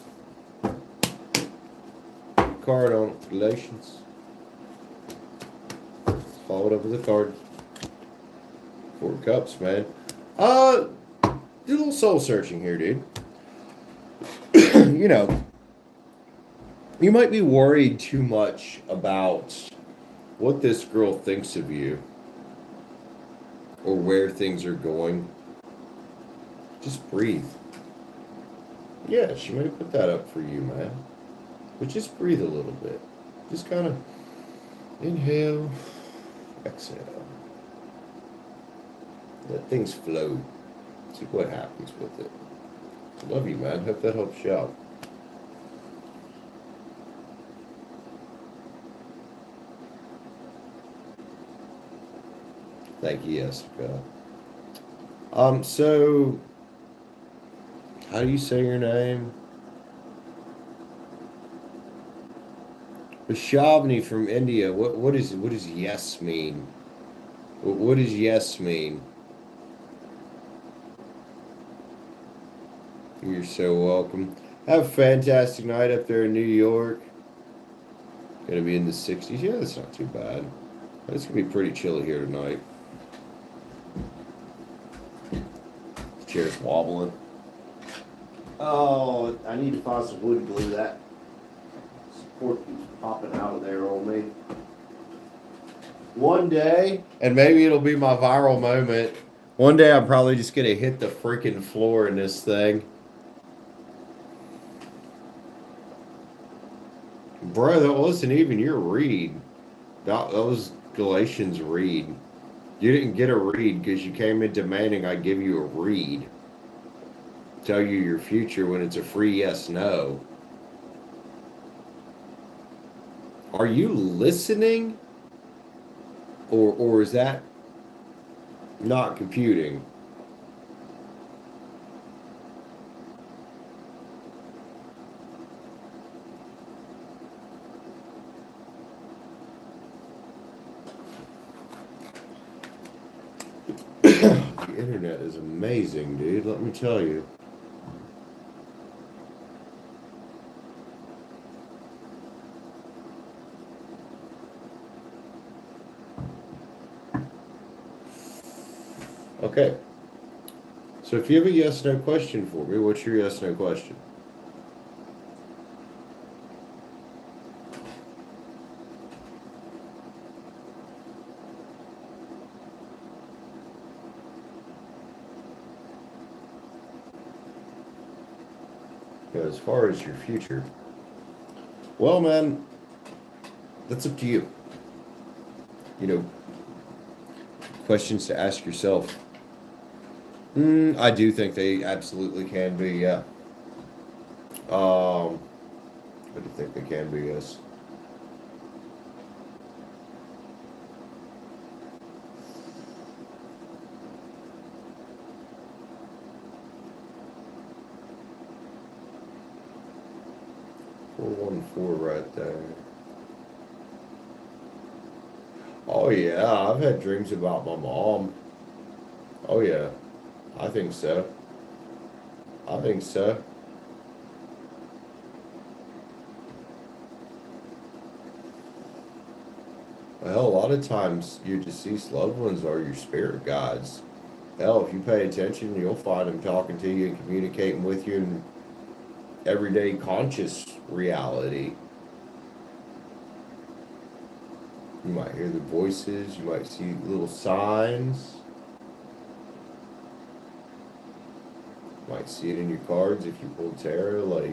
Card on it. Galatians. Follow it up with a card. 4 cups, man. Do a little soul searching here, dude. You know, you might be worried too much about what this girl thinks of you or where things are going. Just breathe. Yeah, she may put that up for you, man. But just breathe a little bit. Just kind of inhale, exhale. Let things flow. See what happens with it. Love you, man. Hope that helps you out. Thank you, Jessica. So, how do you say your name? Vashavni from India. What does yes mean? What does yes mean? You're so welcome. Have a fantastic night up there in New York. Gonna be in the 60s. Yeah, that's not too bad. It's gonna be pretty chilly here tonight. The chair's wobbling. Oh, I need to find some wood glue. That support keeps popping out of there on me. One day, and maybe it'll be my viral moment. One day I'm probably just gonna hit the freaking floor in this thing. Bro, that wasn't even your read. That was Galatians read. You didn't get a read because you came in demanding I give you a read. Tell you your future when it's a free yes no. Are you listening? Or is that not computing? The internet is amazing, dude. Let me tell you. Okay. So if you have a yes no question for me, what's your yes no question? As far as your future, well, man, that's up to you. You know, questions to ask yourself. I do think they absolutely can be, yeah. I do think they can be, yes. Four right there. Oh yeah, I've had dreams about my mom. Oh yeah, I think so. I think so. Well, a lot of times your deceased loved ones are your spirit guides. Hell, if you pay attention, you'll find them talking to you and communicating with you in everyday conscious reality. You might hear the voices, you might see little signs. You might see it in your cards if you pull tarot, like.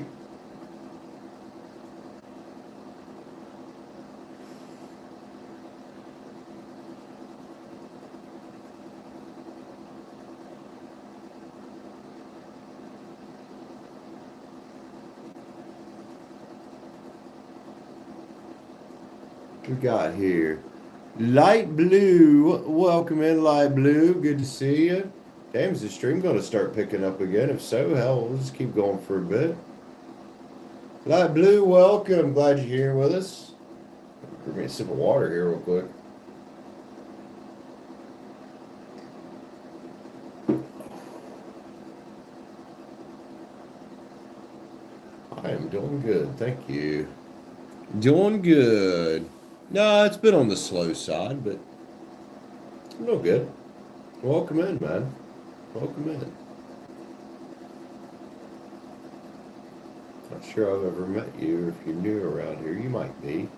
We got here Light Blue. Welcome in, Light Blue. Good to see you. Damn, is the stream going to start picking up again? If so, hell, we'll just keep going for a bit. Light Blue, welcome. Glad you're here with us. Give me a sip of water here, real quick. I am doing good, thank you. Doing good. No, it's been on the slow side, but I'm doing good. Welcome in, man. Welcome in. Not sure I've ever met you. If you're new around here, you might be.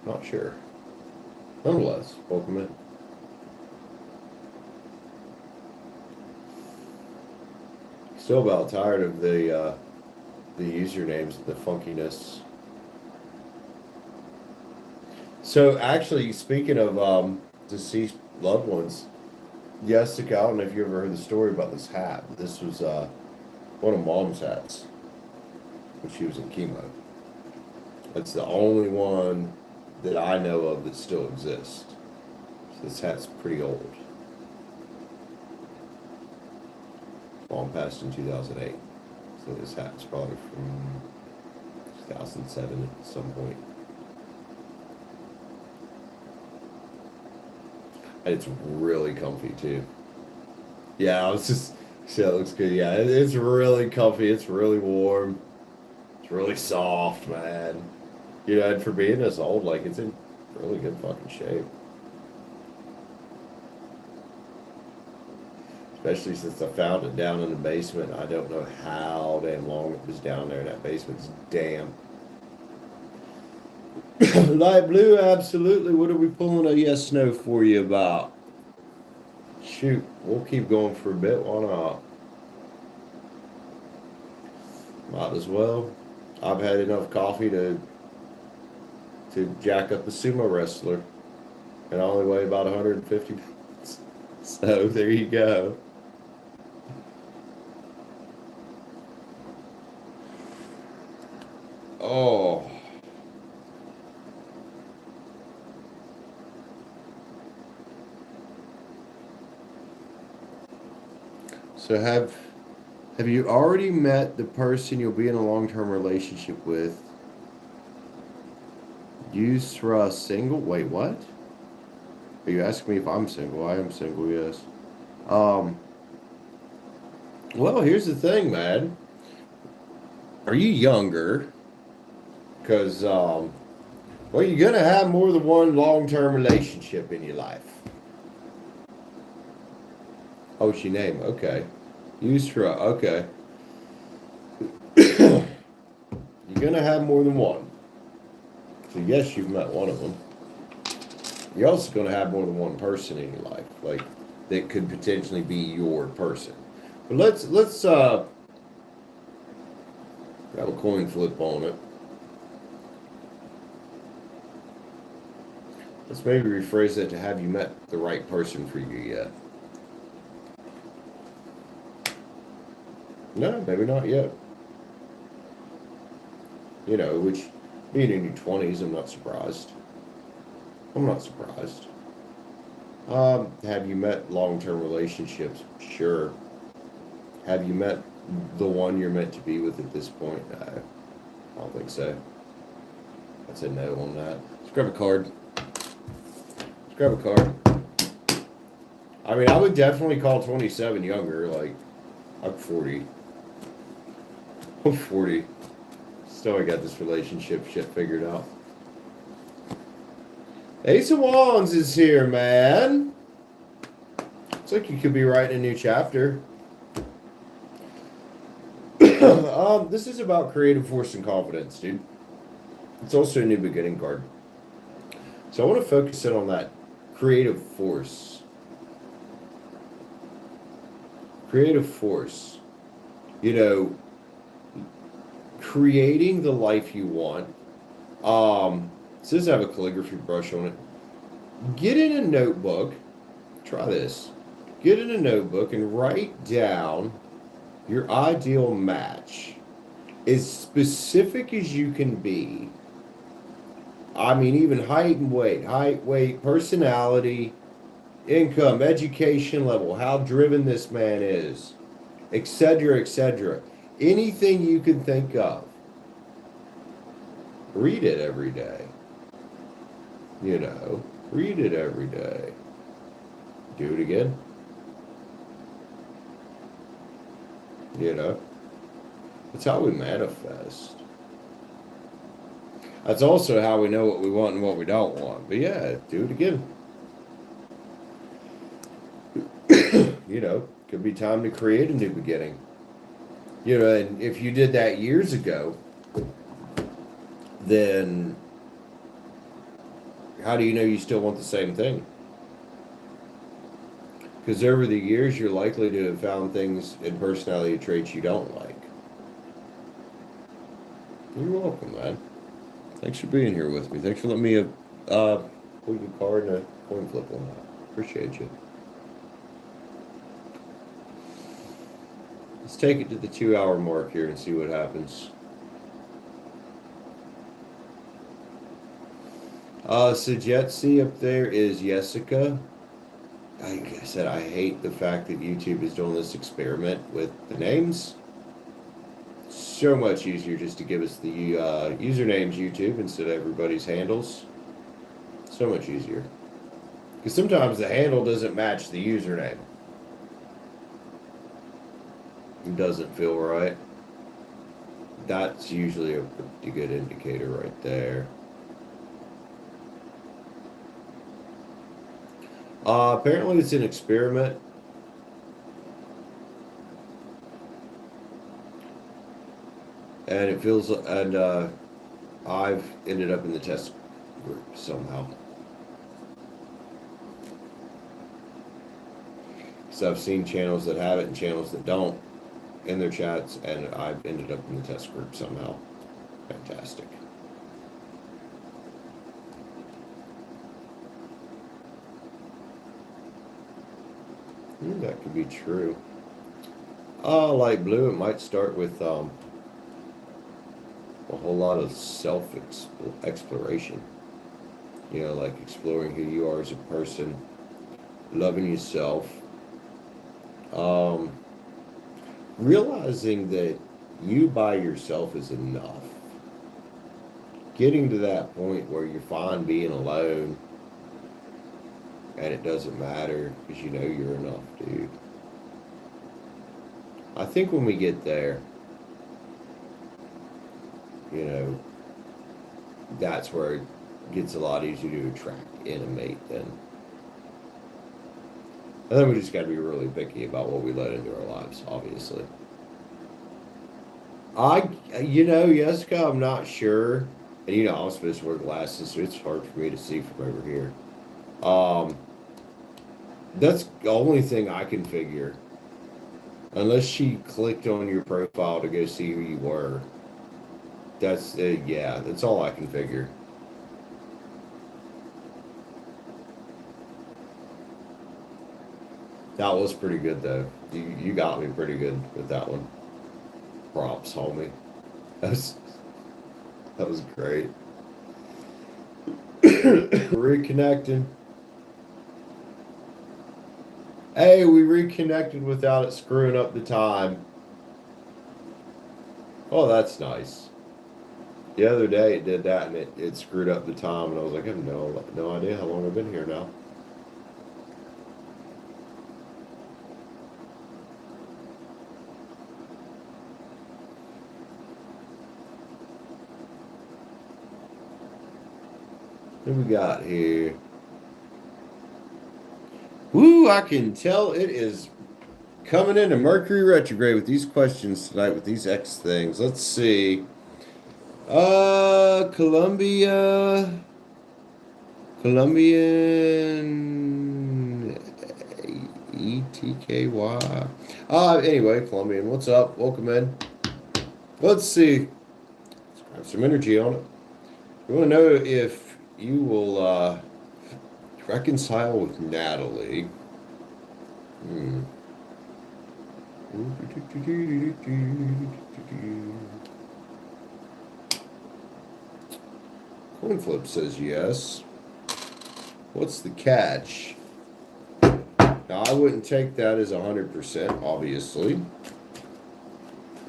Not sure. Nonetheless, welcome in. Still about tired of the usernames, the funkiness. So actually, speaking of deceased loved ones, Jessica, I don't know if you ever heard the story about this hat. This was one of Mom's hats when she was in chemo. It's the only one that I know of that still exists. So this hat's pretty old. Mom passed in 2008. So this hat's probably from 2007 at some point. It's really comfy too. Yeah, I was just, so it looks good. Yeah, it's really comfy. It's really warm. It's really soft, man. You know, and for being this old, like it's in really good fucking shape. Especially since I found it down in the basement. I don't know how damn long it was down there. That basement's damn. Light blue, absolutely. What are we pulling a yes no for you about? Shoot, we'll keep going for a bit. Why not? Might as well. I've had enough coffee to jack up a sumo wrestler, and I only weigh about 150 pounds. So there you go. Oh. So have you already met the person you'll be in a long-term relationship with? Use for a single? Wait, what? Are you asking me if I'm single? I am single, yes. Um, well, here's the thing, man. Are you younger? Because, well, you're going to have more than one long-term relationship in your life. Oh, she name. Okay. Use for okay. You're gonna have more than one. So yes, you've met one of them. You're also gonna have more than one person in your life, like that could potentially be your person. But let's grab a coin flip on it. Let's maybe rephrase that to have you met the right person for you yet. No, maybe not yet. You know, which being in your 20s, I'm not surprised. I'm not surprised. Have you met long-term relationships? Sure. Have you met the one you're meant to be with at this point? I don't think so. I'd say no on that. Let's grab a card. Let's grab a card. I mean, I would definitely call 27 younger. Like, I'm 40. I'm 40. Still, I got this relationship shit figured out. Ace of Wands is here, man. Looks like you could be writing a new chapter. This is about creative force and confidence, dude. It's also a new beginning card. So I want to focus in on that creative force. Creative force. You know, creating the life you want. It says I have a calligraphy brush on it. Get in a notebook. Try this. Get in a notebook and write down your ideal match. As specific as you can be. I mean, even height, weight, personality, income, education level, how driven this man is, etc., etc. Anything you can think of. Read it every day. You know, read it every day. Do it again. You know, that's how we manifest. That's also how we know what we want and what we don't want. But yeah, do it again. You know, could be time to create a new beginning. You know, and if you did that years ago, then how do you know you still want the same thing? Because over the years, you're likely to have found things in personality traits you don't like. You're welcome, man. Thanks for being here with me. Thanks for letting me pull your card and a coin flip on that. Appreciate you. Let's take it to the 2-hour mark here and see what happens. Sajetsi up there is Jessica. Like I said, I hate the fact that YouTube is doing this experiment with the names. So much easier just to give us the usernames YouTube instead of everybody's handles. So much easier. Because sometimes the handle doesn't match the username. It doesn't feel right. That's usually a pretty good indicator right there. Apparently it's an experiment. And it feels, and I've ended up in the test group somehow. So I've seen channels that have it and channels that don't in their chats, and I've ended up in the test group somehow. Fantastic. That could be true. Light blue, it might start with a whole lot of self-exploration. You know, like exploring who you are as a person, loving yourself, realizing that you by yourself is enough. Getting to that point where you're fine being alone and it doesn't matter because you know you're enough, dude. I think when we get there, you know, that's where it gets a lot easier to attract in a mate then. And then we just got to be really picky about what we let into our lives, obviously. Jessica, I'm not sure. And I'm supposed to wear glasses, so it's hard for me to see from over here. That's the only thing I can figure. Unless she clicked on your profile to go see who you were. That's all I can figure. That was pretty good, though. You got me pretty good with that one. Props, homie. That was great. Reconnecting. Hey, we reconnected without it screwing up the time. Oh, that's nice. The other day it did that and it screwed up the time, and I was like, I have no idea how long I've been here now. What do we got here? Woo, I can tell it is coming into Mercury retrograde with these questions tonight, with these X things. Let's see. Colombian ETKY. Anyway, Colombian, what's up? Welcome in. Let's see. Let's grab some energy on it. We want to know if you will reconcile with Natalie. Coin flip says yes. What's the catch? Now, I wouldn't take that as 100%, obviously.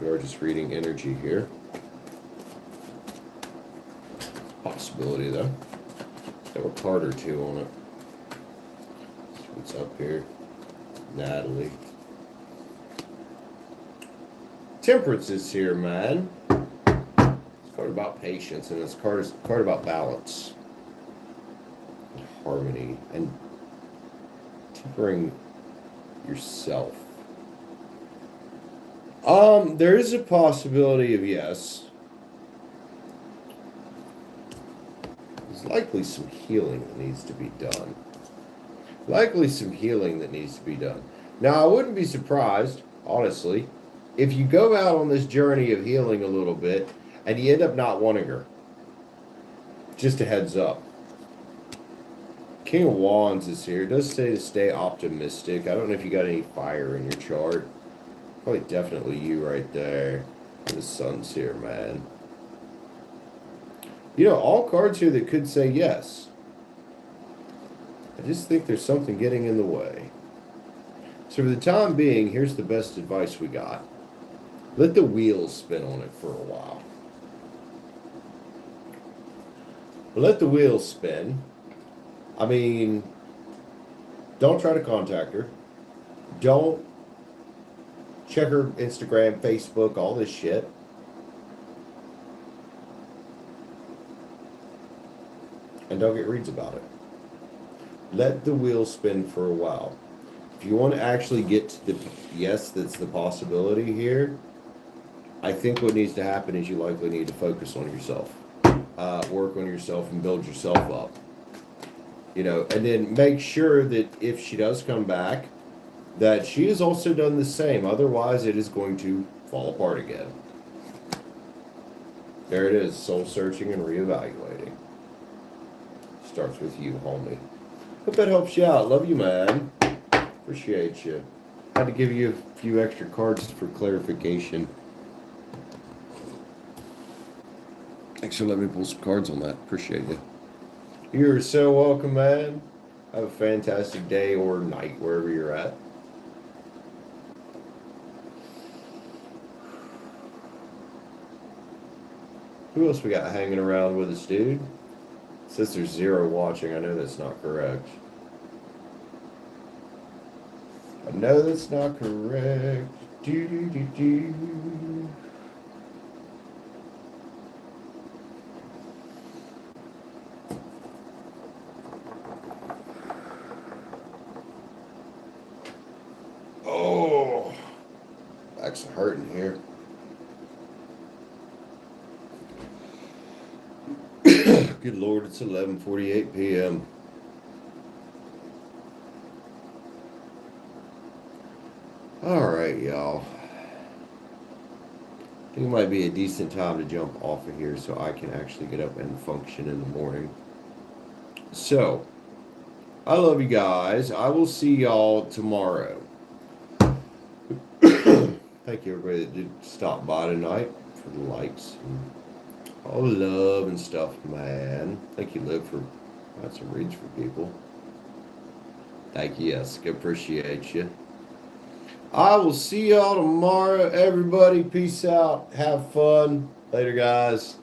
We are just reading energy here. Possibility, though. Got a card or two on it. What's up here? Natalie. Temperance is here, man. It's a card about patience, and it's a card about balance, and harmony, and tempering yourself. There is a possibility of yes. There's likely some healing that needs to be done. Now, I wouldn't be surprised, honestly, if you go out on this journey of healing a little bit and you end up not wanting her. Just a heads up. King of Wands is here. It does say to stay optimistic. I don't know if you got any fire in your chart. Probably definitely you right there. The sun's here, man. All cards here that could say yes. I just think there's something getting in the way. So for the time being, here's the best advice we got. Let the wheels spin on it for a while. Let the wheels spin. I mean, Don't try to contact her. Don't check her Instagram, Facebook, all this shit. And don't get reads about it. Let the wheel spin for a while. If you want to actually get to the yes, that's the possibility here, I think what needs to happen is you likely need to focus on yourself, work on yourself, and build yourself up. You know, and then make sure that if she does come back, that she has also done the same. Otherwise, it is going to fall apart again. There it is, soul searching and reevaluating. Starts with you, homie. Hope that helps you out. Love you, man. Appreciate you. Had to give you a few extra cards for clarification. Thanks for letting me pull some cards on that. Appreciate you. You're so welcome, man. Have a fantastic day or night, wherever you're at. Who else we got hanging around with us, dude? It says there's 0 watching. I know that's not correct. I know that's not correct. Do, do, do, do. Oh, back's hurting here. Good Lord, it's 11:48 p.m. All right, y'all. I think it might be a decent time to jump off of here so I can actually get up and function in the morning. So, I love you guys. I will see y'all tomorrow. Thank you, everybody that did stop by tonight for the likes. All the love and stuff, man. Thank you, Liv, for lots of reads for people. Thank you, Jessica. Appreciate you. I will see y'all tomorrow, everybody. Peace out. Have fun. Later, guys.